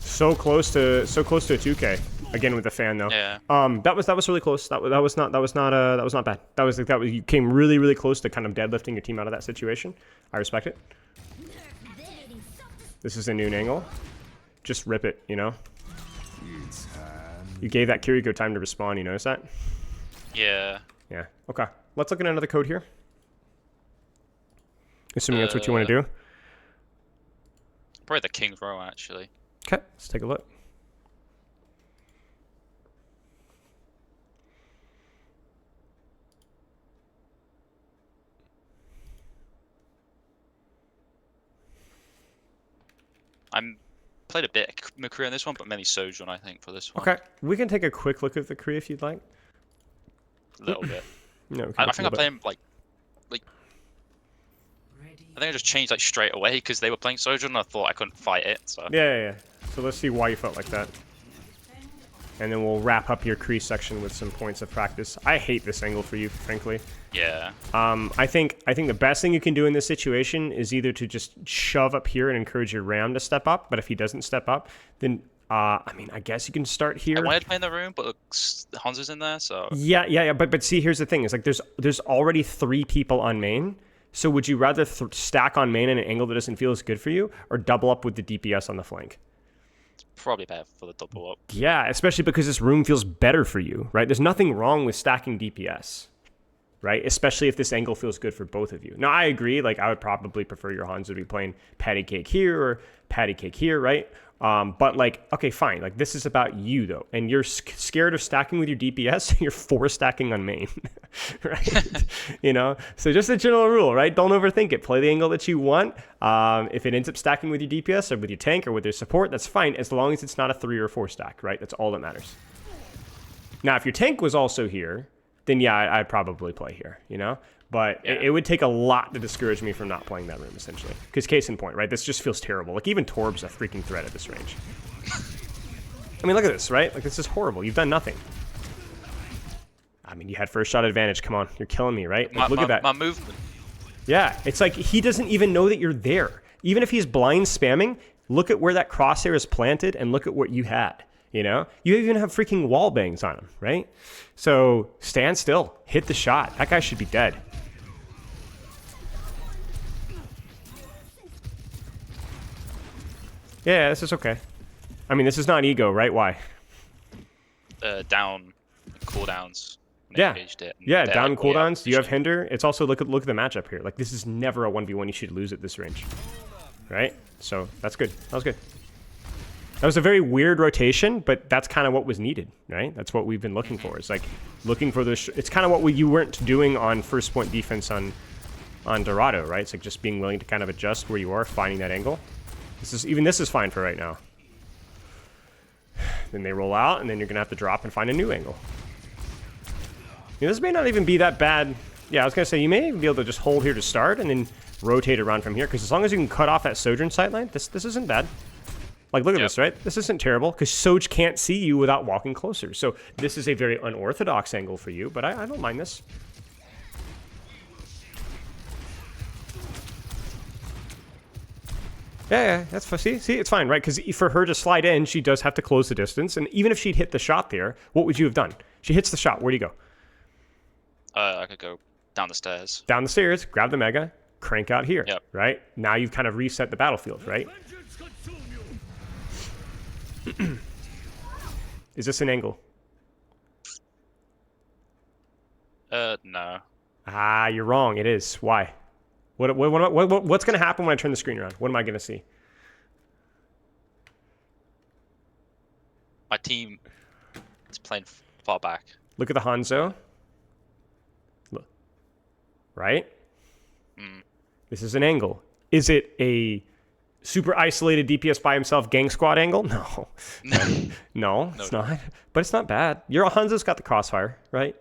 So close to a 2K. Again with the fan though. Yeah. That was really close. That was not bad. You came really close to kind of deadlifting your team out of that situation. I respect it. This is a noon angle. Just rip it, you know. You gave that Kiriko time to respawn. You notice that? Yeah. Yeah. Okay. Let's look at another code here. Assuming that's what you want to do. Probably the King's Row, actually. Okay. Let's take a look. I'm played a bit of McCree on this one, but mainly Sojourn, I think, for this one. Okay. We can take a quick look at the Kree if you'd like. A little bit. No, I think I play him like I think I just changed like straight away because they were playing Sojourn and I thought I couldn't fight it. So Yeah. So let's see why you felt like that. And then we'll wrap up your Kree section with some points of practice. I hate this angle for you, frankly. yeah. I think the best thing you can do in this situation is either to just shove up here and encourage your Ram to step up. But if he doesn't step up, then I mean, I guess you can start here. I wanted to play in the room, but Hanzo's in there, so Yeah. But see, here's the thing: is like there's already 3 people on main. So would you rather stack on main in an angle that doesn't feel as good for you, or double up with the DPS on the flank? probably better for the double up. Yeah, especially because this room feels better for you, right? There's nothing wrong with stacking DPS, right? Especially if this angle feels good for both of you. Now, I agree. Like, I would probably prefer your Hanzo to be playing patty cake here or patty cake here, right? But like, okay, fine. Like, this is about you though, and you're scared of stacking with your DPS. You're force stacking on main, right? You know. So just a general rule, right? Don't overthink it. Play the angle that you want. If it ends up stacking with your DPS or with your tank or with your support, that's fine, as long as it's not a 3 or 4 stack, right? That's all that matters. Now, if your tank was also here, then yeah, I'd probably play here, you know. But yeah, it would take a lot to discourage me from not playing that room, essentially. Because case in point, right? This just feels terrible. Like, even Torb's a freaking threat at this range. I mean, look at this, right? Like, this is horrible. You've done nothing. I mean, you had first shot advantage. Come on. You're killing me, right? Like, look at that. My movement. Yeah. It's like he doesn't even know that you're there. Even if he's blind spamming, look at where that crosshair is planted and look at what you had. You know, you even have freaking wall bangs on him, right? So stand still, hit the shot. That guy should be dead. Yeah, this is okay. I mean, this is not ego, right? Why? Down cooldowns. Yeah, yeah, down like, cooldowns. You have hinder. It's also look at the matchup here. Like, this is never a 1v1 you should lose at this range, right? So that's good. That was good. That was a very weird rotation, but that's kind of what was needed, right? That's what we've been looking for. It's like looking for the. It's kind of what you weren't doing on first point defense on Dorado, right? It's like just being willing to kind of adjust where you are, finding that angle. This is fine for right now. Then they roll out, and then you're gonna have to drop and find a new angle. You know, this may not even be that bad. Yeah, I was gonna say you may even be able to just hold here to start and then rotate around from here, because as long as you can cut off that Sojourn sightline, this isn't bad. Like, look at this, right? This isn't terrible, because Soj can't see you without walking closer. So this is a very unorthodox angle for you, but I don't mind this. Yeah, that's fine. See, it's fine, right? Because for her to slide in, she does have to close the distance. And even if she'd hit the shot there, what would you have done? She hits the shot. Where do you go? I could go down the stairs. Down the stairs, grab the mega, crank out here, yep. Right? Now you've kind of reset the battlefield, right? Is this an angle? No. Ah, you're wrong. It is. Why? What's going to happen when I turn the screen around? What am I going to see? My team is playing far back. Look at the Hanzo. Look. Right? Mm. This is an angle. Is it a super isolated DPS by himself gang squad angle? No. No, it's not. But it's not bad. Your Hanzo's got the crossfire, right?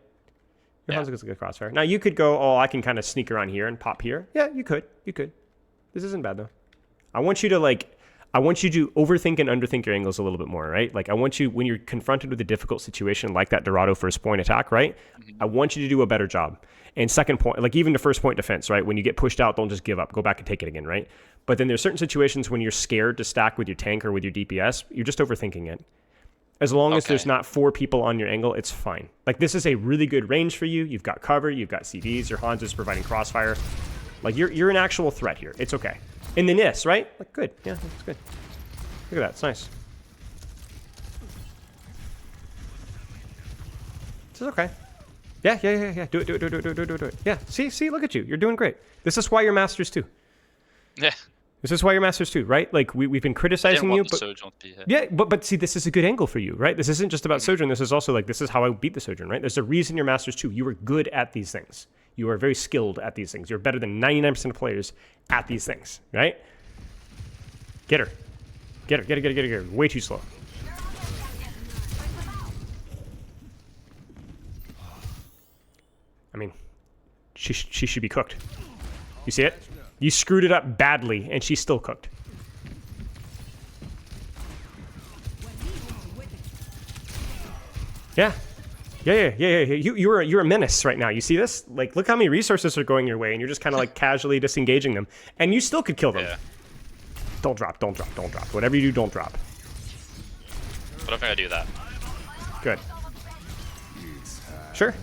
Your Hanzo's got the crossfire. Now you could go, oh, I can kind of sneak around here and pop here. Yeah, you could. This isn't bad though. I want you to overthink and underthink your angles a little bit more, right? Like I want you, when you're confronted with a difficult situation like that Dorado first point attack, right? I want you to do a better job. And second point, like even the first point defense, right? When you get pushed out, don't just give up. Go back and take it again, right? But then there's certain situations when you're scared to stack with your tank or with your DPS, you're just overthinking it. As long as there's not 4 people on your angle, it's fine. Like this is a really good range for you. You've got cover, you've got CDs, your Hanzo's providing crossfire. Like you're an actual threat here. It's okay. And the NIS, right? Like good. Yeah, that's good. Look at that. It's nice. This is okay. Yeah. Do it. Yeah. See, look at you. You're doing great. This is why you're masters too. Yeah. This is why you're masters too, right? Like we've been criticizing you, but Sojourn to be here. yeah, but see, this is a good angle for you, right? This isn't just about Sojourn. This is also like this is how I beat the Sojourn, right? There's a reason you're masters too. You are good at these things. You are very skilled at these things. You're better than 99% of players at these things, right? Get her. Way too slow. I mean, she should be cooked. You see it? You screwed it up badly, and she's still cooked. Yeah. You're a menace right now. You see this? Like, look how many resources are going your way, and you're just kind of like casually disengaging them, and you still could kill them. Yeah. Don't drop. Whatever you do, don't drop. I don't think I do that. Good. Sure.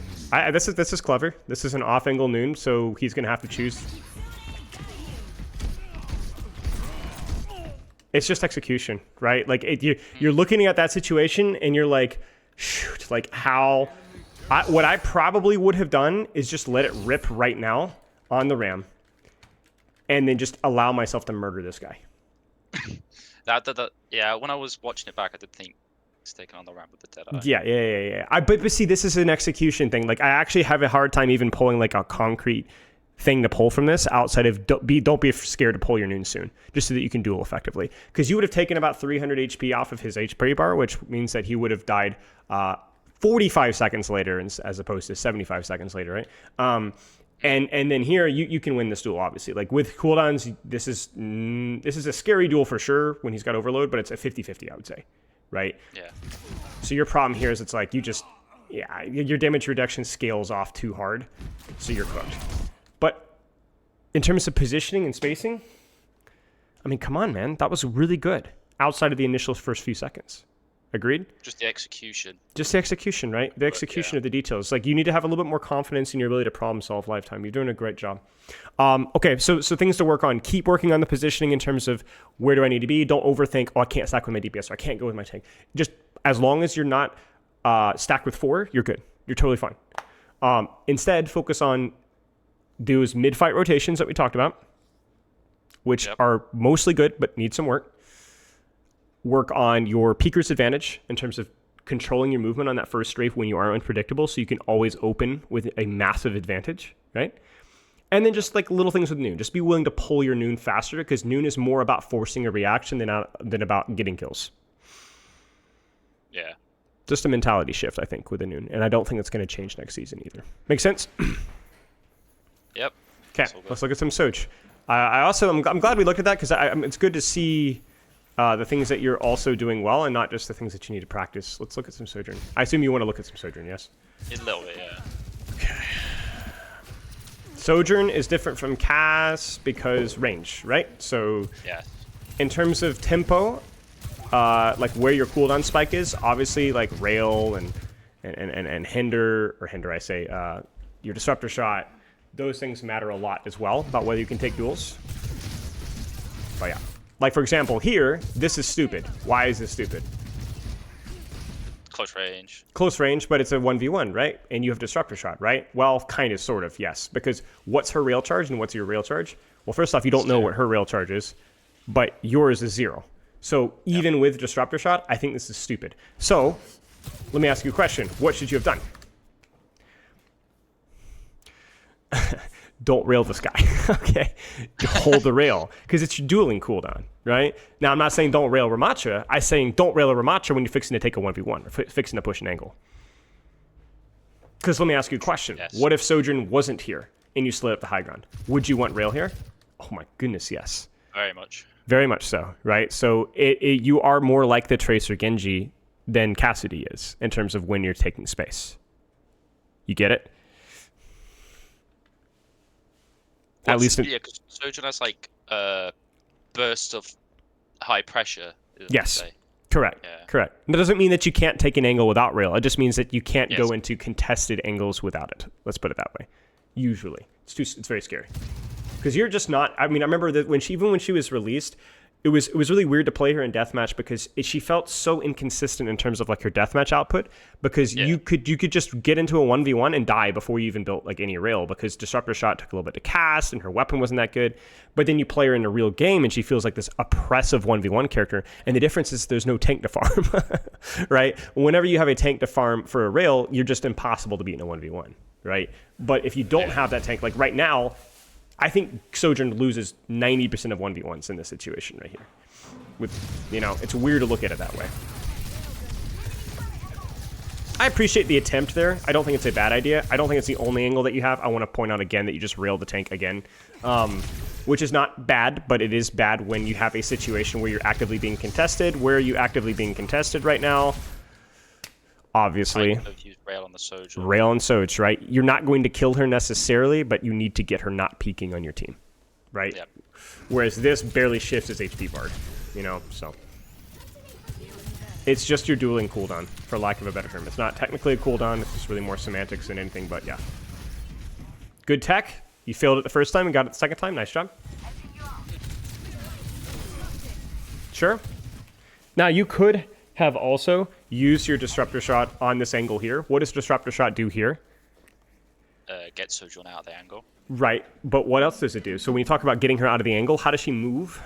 This is clever. This is an off-angle noon, so he's gonna have to choose. It's just execution, right? Like you're looking at that situation, and you're like, shoot, like how. What I probably would have done is just let it rip right now on the ram, and then just allow myself to murder this guy. Yeah, when I was watching it back, I did think he's taking on the ramp with the Deadeye. Yeah. But see, this is an execution thing. Like, I actually have a hard time even pulling like a concrete thing to pull from this outside of don't be scared to pull your noon soon, just so that you can duel effectively. Because you would have taken about 300 HP off of his HP bar, which means that he would have died 45 seconds later as opposed to 75 seconds later, right? And then here you can win this duel, obviously. Like with cooldowns, this is a scary duel for sure when he's got overload, but it's a 50-50, I would say, right? Yeah. So your problem here is it's like your damage reduction scales off too hard, so you're cooked. But in terms of positioning and spacing, I mean, come on, man, that was really good outside of the initial first few seconds. Agreed? Just the execution, right? The execution of the details. Like, you need to have a little bit more confidence in your ability to problem solve lifetime. You're doing a great job. Okay, so things to work on. Keep working on the positioning in terms of where do I need to be. Don't overthink, I can't stack with my DPS, or I can't go with my tank. Just as long as you're not stacked with 4, you're good. You're totally fine. Instead, focus on those mid-fight rotations that we talked about, which are mostly good but need some work. Work on your peeker's advantage in terms of controlling your movement on that first strafe when you are unpredictable, so you can always open with a massive advantage, right? And then just like little things with noon. Just be willing to pull your noon faster, because noon is more about forcing a reaction than about getting kills. Yeah. Just a mentality shift, I think, with the noon. And I don't think it's going to change next season either. Make sense? Yep. Okay, let's look at some Soj. I'm glad we looked at that, because it's good to see the things that you're also doing well, and not just the things that you need to practice. Let's look at some Sojourn. I assume you want to look at some Sojourn, yes? A little bit, yeah. Okay. Sojourn is different from Cass because range, right? So in terms of tempo, like where your cooldown spike is, obviously like rail and hinder, I say, your disruptor shot, those things matter a lot as well about whether you can take duels. But yeah. Like, for example, here, this is stupid. Why is this stupid? Close range, but it's a 1v1, right? And you have disruptor shot, right? Well, kind of, sort of, yes. Because what's her rail charge and what's your rail charge? Well, first off, you don't know what her rail charge is, but yours is 0. So even with disruptor shot, I think this is stupid. So let me ask you a question. What should you have done? don't rail this guy. Okay, hold the rail because it's your dueling cooldown, right? Now I'm not saying don't rail Ramacha. I'm saying don't rail a Ramacha when you're fixing to take a 1v1 or fixing to push an angle. Because let me ask you a question. Yes. What if Sojourn wasn't here and you slid up the high ground? Would you want rail here? Oh my goodness, yes. Very much. Very much so, right? So you are more like the Tracer Genji than Cassidy is in terms of when you're taking space. You get it? At least yeah, because Sojourn has like bursts of high pressure. Yes. Correct. Yeah. Correct. That doesn't mean that you can't take an angle without rail. It just means that you can't Yes. go into contested angles without it. Let's put it that way. Usually, it's very scary because you're just not. I mean, I remember that even when she was released, it was really weird to play her in deathmatch because she felt so inconsistent in terms of like her deathmatch output because you could just get into a 1v1 and die before you even built like any rail because Disruptor Shot took a little bit to cast and her weapon wasn't that good. But then you play her in a real game and she feels like this oppressive 1v1 character. And the difference is there's no tank to farm, right? Whenever you have a tank to farm for a rail, you're just impossible to beat in a 1v1, right? But if you don't have that tank, like right now, I think Sojourn loses 90% of 1v1s in this situation right here. It's weird to look at it that way. I appreciate the attempt there. I don't think it's a bad idea. I don't think it's the only angle that you have. I want to point out again that you just rail the tank again, which is not bad, but it is bad when you have a situation where you're actively being contested. Where are you actively being contested right now? Obviously, rail on the Sojourn. Rail and Soj, right? You're not going to kill her necessarily, but you need to get her not peeking on your team, right? Yep. Whereas this barely shifts his HP bar, so. It's just your dueling cooldown, for lack of a better term. It's not technically a cooldown, it's just really more semantics than anything, but yeah. Good tech. You failed it the first time and got it the second time. Nice job. Sure. Now, you could have also used your Disruptor Shot on this angle here. What does Disruptor Shot do here? Get Sojourn out of the angle. Right, but what else does it do? So when you talk about getting her out of the angle, how does she move?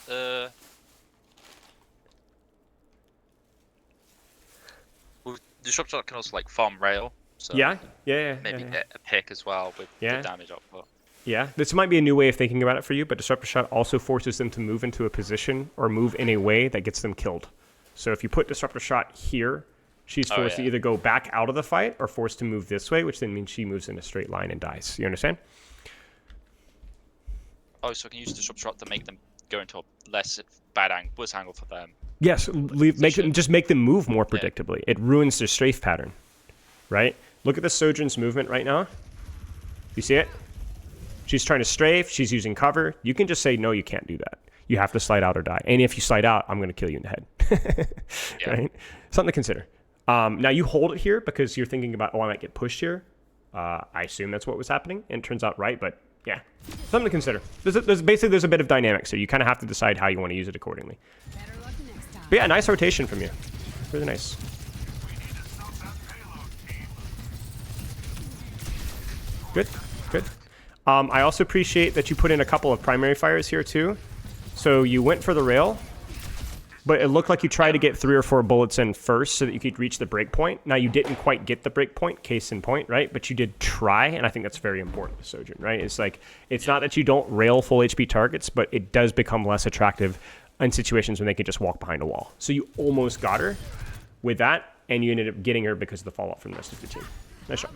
Well, Disruptor Shot can also like farm rail. So Yeah. maybe get a pick as well with the damage output. Yeah, this might be a new way of thinking about it for you, but Disruptor Shot also forces them to move into a position or move in a way that gets them killed. So if you put Disruptor Shot here, she's forced to either go back out of the fight or forced to move this way, which then means she moves in a straight line and dies. You understand? Oh, so I can use Disruptor Shot to make them go into a less worse angle for them. Yes, just make them move more predictably. Yeah. It ruins their strafe pattern, right? Look at the Sojourn's movement right now. You see it? She's trying to strafe. She's using cover. You can just say, no, you can't do that. You have to slide out or die. And if you slide out, I'm going to kill you in the head. Right? Something to consider. Now, you hold it here because you're thinking about, I might get pushed here. I assume that's what was happening. And it turns out right, but yeah. Something to consider. There's a bit of dynamics, so you kind of have to decide how you want to use it accordingly. But yeah, nice rotation from you. Really nice. Good. I also appreciate that you put in a couple of primary fires here too. So you went for the rail, but it looked like you tried to get 3 or 4 bullets in first so that you could reach the break point. Now you didn't quite get the break point, case in point, right? But you did try, and I think that's very important to Sojourn, right? It's like, it's not that you don't rail full HP targets, but it does become less attractive in situations when they can just walk behind a wall. So you almost got her with that, and you ended up getting her because of the fallout from the rest of the team. Nice shot.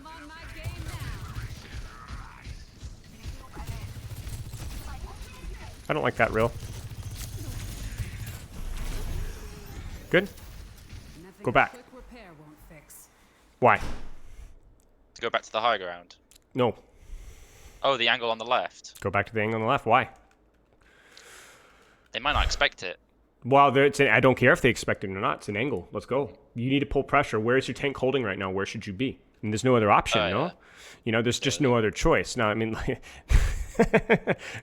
I don't like that rail. Good. Go back. Why? To go back to the high ground. No. Oh, the angle on the left. Go back to the angle on the left. Why? They might not expect it. Well, I don't care if they expect it or not. It's an angle. Let's go. You need to pull pressure. Where is your tank holding right now? Where should you be? And there's no other option, no? Yeah. There's just no other choice. Now, I mean, like,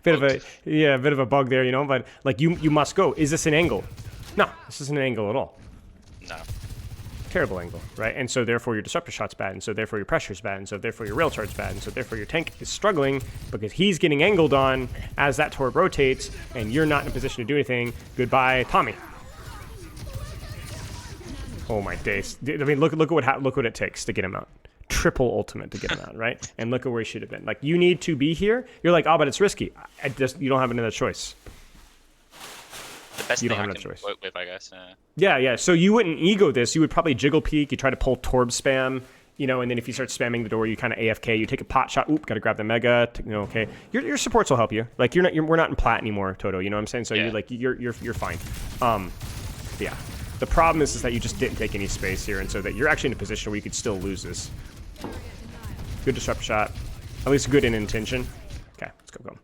bit of a bug there, but like you must go. Is this an angle? No, this isn't an angle at all. No. Terrible angle, right? And so therefore your Disruptor Shot's bad, and so therefore your pressure's bad, and so therefore your rail charge's bad, and so therefore your tank is struggling because he's getting angled on as that torp rotates, and you're not in a position to do anything. Goodbye, Tommy. Oh my days! I mean, look what it takes to get him out. triple ultimate to get him out, right? And look at where he should have been. Like, you need to be here. You're like, oh, but it's risky. You don't have another choice. The best You thing don't have I another can choice. work with, I guess. Yeah. So you wouldn't ego this. You would probably jiggle peek. You try to pull Torb spam, you know, and then if you start spamming the door, you kind of AFK. You take a pot shot. Oop, got to grab the mega. Okay. Your supports will help you. Like, we're not in plat anymore, Toto. You know what I'm saying? So you're fine. Yeah. The problem is that you just didn't take any space here, and so that you're actually in a position where you could still lose this. Good disrupt shot. At least good in intention. Okay, let's go.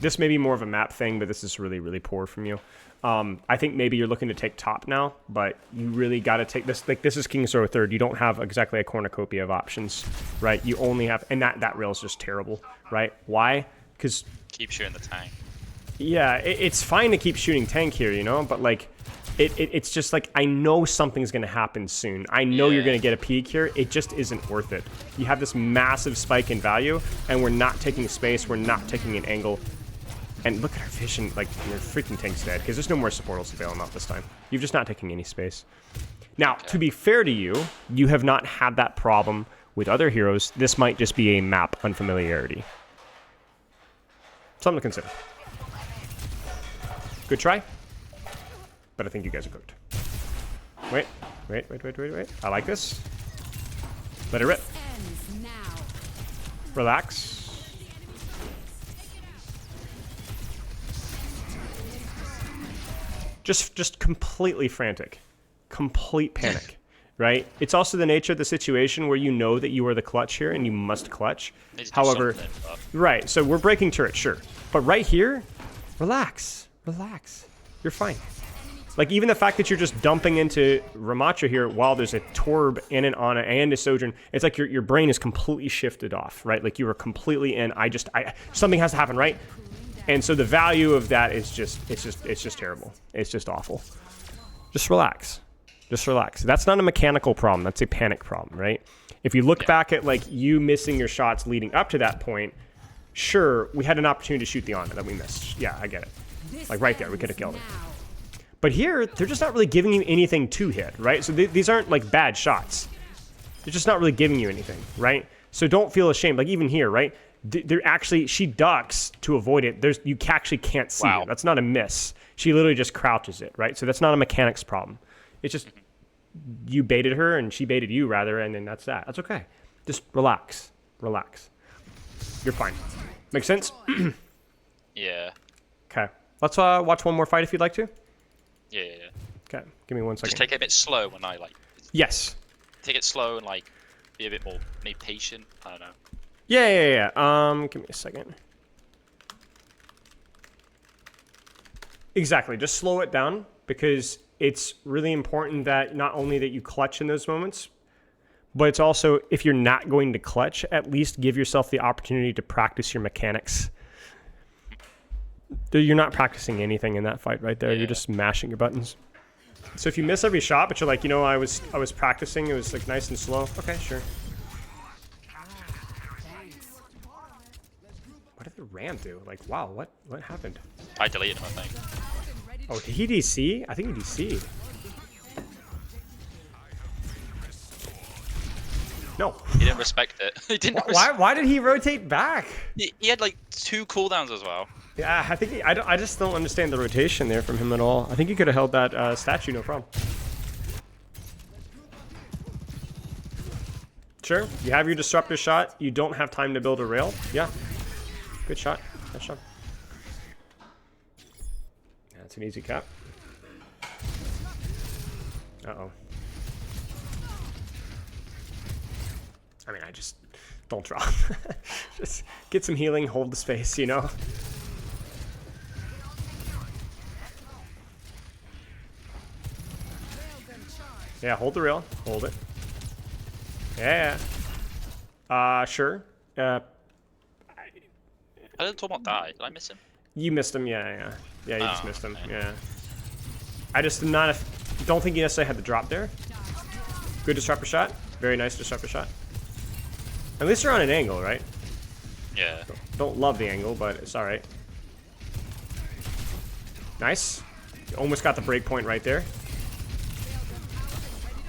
This may be more of a map thing, but this is really, really poor from you. I think maybe you're looking to take top now, but you really got to take this. Like, this is King's Row 3rd. You don't have exactly a cornucopia of options, right? You only have, and that rail is just terrible, right? Why? Because Keep shooting the tank. yeah, it's fine to keep shooting tank here, you know, but like, it's just like, I know something's going to happen soon. I know you're going to get a peak here. It just isn't worth it. You have this massive spike in value, and we're not taking space. We're not taking an angle. And look at our vision, like, your freaking tank's dead, because there's no more supportals to bail him out this time. You're just not taking any space. Now, to be fair to you, you have not had that problem with other heroes. This might just be a map unfamiliarity. Something to consider. Good try, but I think you guys are cooked. Wait. I like this. Let it rip. Relax. Just completely frantic. Complete panic, right? It's also the nature of the situation where you know that you are the clutch here and you must clutch. However, right, so we're breaking turret, sure. But right here, relax. You're fine. Like, even the fact that you're just dumping into Ramatra here while there's a Torb and an Ana and a Sojourn, it's like your brain is completely shifted off, right? Like, you were completely in, something has to happen, right? And so the value of that is just terrible. It's just awful. Just relax. That's not a mechanical problem. That's a panic problem, right? If you look back at, like, you missing your shots leading up to that point, sure, we had an opportunity to shoot the Ana that we missed. Yeah, I get it. Like, right there, we could have killed it. But here, they're just not really giving you anything to hit, right? So these aren't, like, bad shots. They're just not really giving you anything, right? So don't feel ashamed. Like, even here, right? They're actually, she ducks to avoid it. You actually can't see her. That's not a miss. She literally just crouches it, right? So that's not a mechanics problem. It's just you baited her and she baited you, rather, and then that's that. That's okay. Just relax. You're fine. Make sense? Yeah. Okay. Let's watch one more fight if you'd like to. Yeah. Okay. Give me 1 second. Just take it a bit slow when I, like... Yes. Take it slow and, like, be a bit more maybe patient. I don't know. Yeah. Give me a second. Exactly. Just slow it down, because it's really important that not only that you clutch in those moments, but it's also, if you're not going to clutch, at least give yourself the opportunity to practice your mechanics. You're not practicing anything in that fight right there. Yeah. You're just mashing your buttons. So if you miss every shot, but you're like, you know, I was practicing, it was like nice and slow. Okay, sure. What did the ram do? Like, wow, what happened? I deleted him, I think. Oh, did he DC? I think he DC'd. No. He didn't respect it. He didn't. Why did he rotate back? He had like 2 cooldowns as well. Yeah, I think I just don't understand the rotation there from him at all. I think he could have held that statue, no problem. Sure, you have your disruptor shot. You don't have time to build a rail. Yeah. Good shot. Nice shot. That's an easy cap. Uh-oh. I mean, I just don't drop. Just get some healing, hold the space, you know? Yeah, hold the rail. Hold it. Yeah. Sure. I didn't talk about die. Did I miss him? You missed him, yeah. Yeah, you just missed him, yeah. I just don't think you necessarily had the drop there. Good disruptor shot. Very nice disruptor shot. At least you're on an angle, right? Yeah. Don't love the angle, but it's alright. Nice. Almost got the break point right there.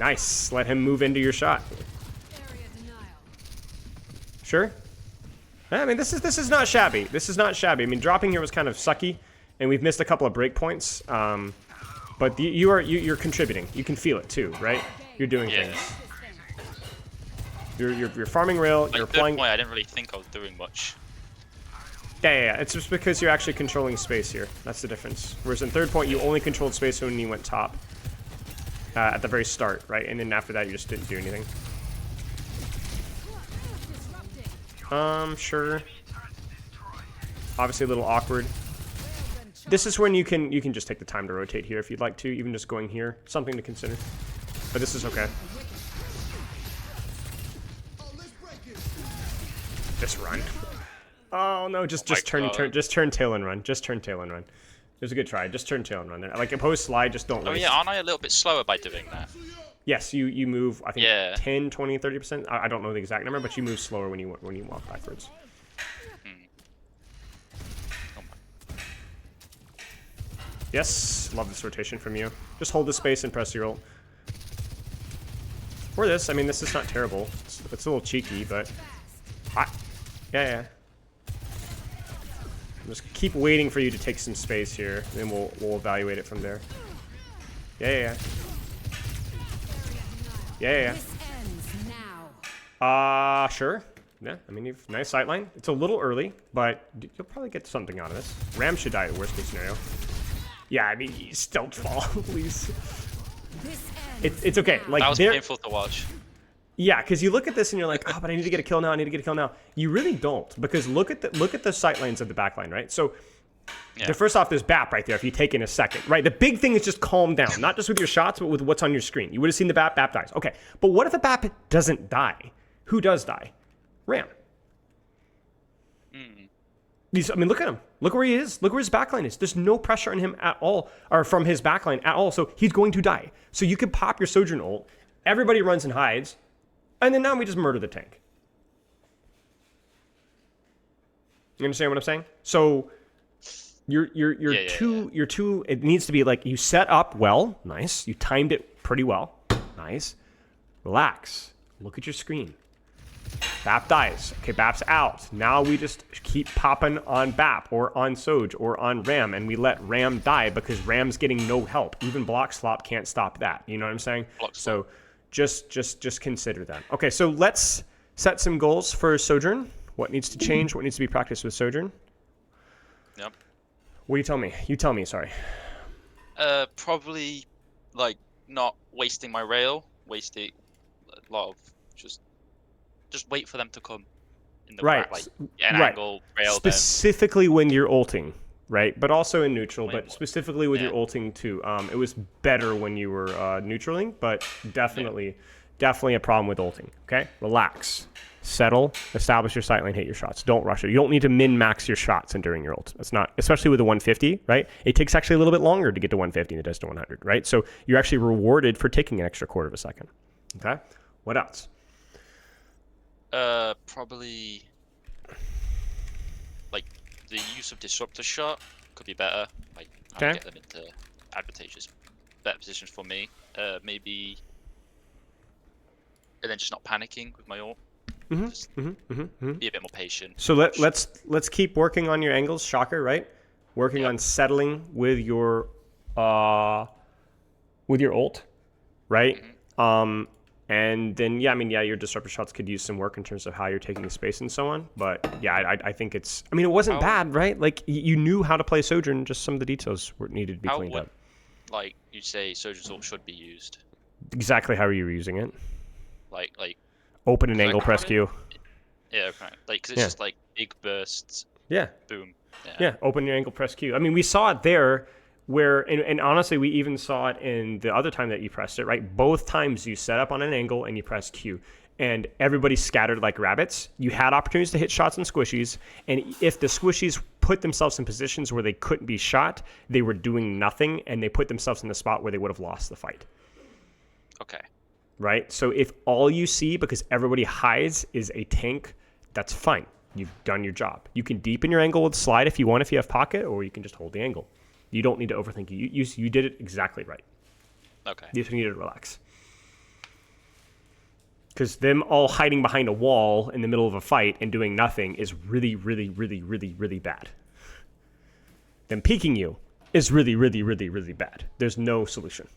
Nice. Let him move into your shot. Sure. I mean, this is not shabby. This is not shabby. I mean, dropping here was kind of sucky, and we've missed a couple of break points. But you're contributing. You can feel it too, right? You're doing things. You're farming rail. Like, you're applying. Point, I didn't really think I was doing much. Yeah. It's just because you're actually controlling space here. That's the difference. Whereas in third point, you only controlled space when you went top. At the very start, right? And then after that, you just didn't do anything. Sure. Obviously a little awkward. This is when you can just take the time to rotate here if you'd like to, even just going here. Something to consider. But this is okay. Just run. Oh no, just turn tail and run. Just turn tail and run. It was a good try. Just turn tail and run there. Like opposed slide, just don't waste. Oh yeah, aren't I a little bit slower by doing that? Yes, you move, I think, Yeah. 10, 20, 30%. I don't know the exact number, but you move slower when you walk backwards. Yes, love this rotation from you. Just hold the space and press your ult. Or this, I mean, this is not terrible. It's a little cheeky, but... Yeah. Just keep waiting for you to take some space here, and then we'll evaluate it from there. Yeah. Sure. Yeah, I mean, you've nice sightline. It's a little early, but you'll probably get something out of this. Ram should die at worst case scenario. Yeah, I mean, you still fall, please. It's okay. Like that was painful to watch. Yeah, because you look at this and you're like, oh, but I need to get a kill now. I need to get a kill now. You really don't, because look at the sight lines of the back line, right? So, first off, there's BAP right there. If you take in a second, right? The big thing is just calm down, not just with your shots, but with what's on your screen. You would have seen the BAP. BAP dies. Okay, but what if the BAP doesn't die? Who does die? Ram. I mean, look at him. Look where he is. Look where his backline is. There's no pressure on him at all, or from his backline at all. So he's going to die. So you can pop your Sojourn ult. Everybody runs and hides, and then now we just murder the tank. You understand what I'm saying? So you're too. It needs to be like you set up well. Nice. You timed it pretty well. Nice. Relax. Look at your screen. BAP dies. Okay, BAP's out. Now we just keep popping on BAP or on Soj or on Ram, and we let Ram die because Ram's getting no help. Even block slop can't stop that. You know what I'm saying? So just consider that. Okay, so let's set some goals for Sojourn. What needs to change? What needs to be practiced with Sojourn? Yep. What do you tell me? You tell me, sorry. Probably, like, not wasting my rail. Wasting a lot of just wait for them to come in the right, like angle rail. Specifically when you're ulting, right? But also in neutral, but specifically with your ulting too. It was better when you were neutraling, but definitely a problem with ulting. Okay, relax, settle, establish your sight lane, hit your shots. Don't rush it. You don't need to min-max your shots and during your ult. That's not, especially with the 150, right? It takes actually a little bit longer to get to 150 than it does to 100, right? So you're actually rewarded for taking an extra quarter of a second. Okay, what else? Probably like the use of disruptor shot could be better. Like how to get them into advantageous, better positions for me. Maybe, and then just not panicking with my ult. Be a bit more patient. So let's keep working on your angles, Shocker, right? Working on settling with your ult, right? And then, your disruptor shots could use some work in terms of how you're taking the space and so on. But yeah, I think it's, I mean, it wasn't bad, right? Like you knew how to play Sojourn, just some of the details were needed to be cleaned up. Like you say, Sojourn's ult should be used. Exactly how you were using it. Like open and angle press Q. Yeah, okay. Like, because it's just like big bursts. Yeah. Boom. Yeah, open your angle press Q. I mean, we saw it there. Where, and honestly, we even saw it in the other time that you pressed it, right? Both times you set up on an angle and you press Q. And everybody scattered like rabbits. You had opportunities to hit shots and squishies. And if the squishies put themselves in positions where they couldn't be shot, they were doing nothing. And they put themselves in the spot where they would have lost the fight. Okay. Right? So if all you see, because everybody hides, is a tank, that's fine. You've done your job. You can deepen your angle with slide if you want, if you have pocket, or you can just hold the angle. You don't need to overthink it. You did it exactly right. Okay. You just need to relax. Because them all hiding behind a wall in the middle of a fight and doing nothing is really, really, really, really, really bad. Them peeking you is really, really, really, really bad. There's no solution.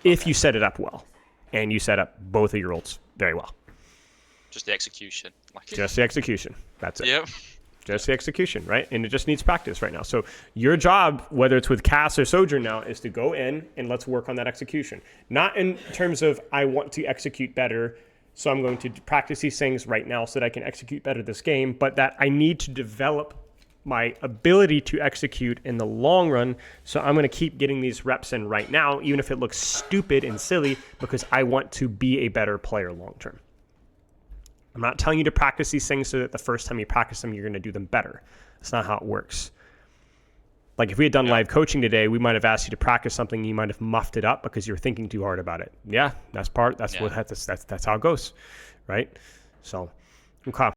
If you set it up well. And you set up both of your ults very well. Just the execution. Just the execution. That's it. Yep. Just the execution, right? And it just needs practice right now. So your job, whether it's with Cass or Sojourn now, is to go in and let's work on that execution. Not in terms of I want to execute better, so I'm going to practice these things right now so that I can execute better this game, but that I need to develop my ability to execute in the long run. So I'm going to keep getting these reps in right now, even if it looks stupid and silly, because I want to be a better player long term. I'm not telling you to practice these things so that the first time you practice them, you're going to do them better. That's not how it works. Like if we had done live coaching today, we might have asked you to practice something. You might have muffed it up because you were thinking too hard about it. Yeah, that's how it goes, right? So, okay.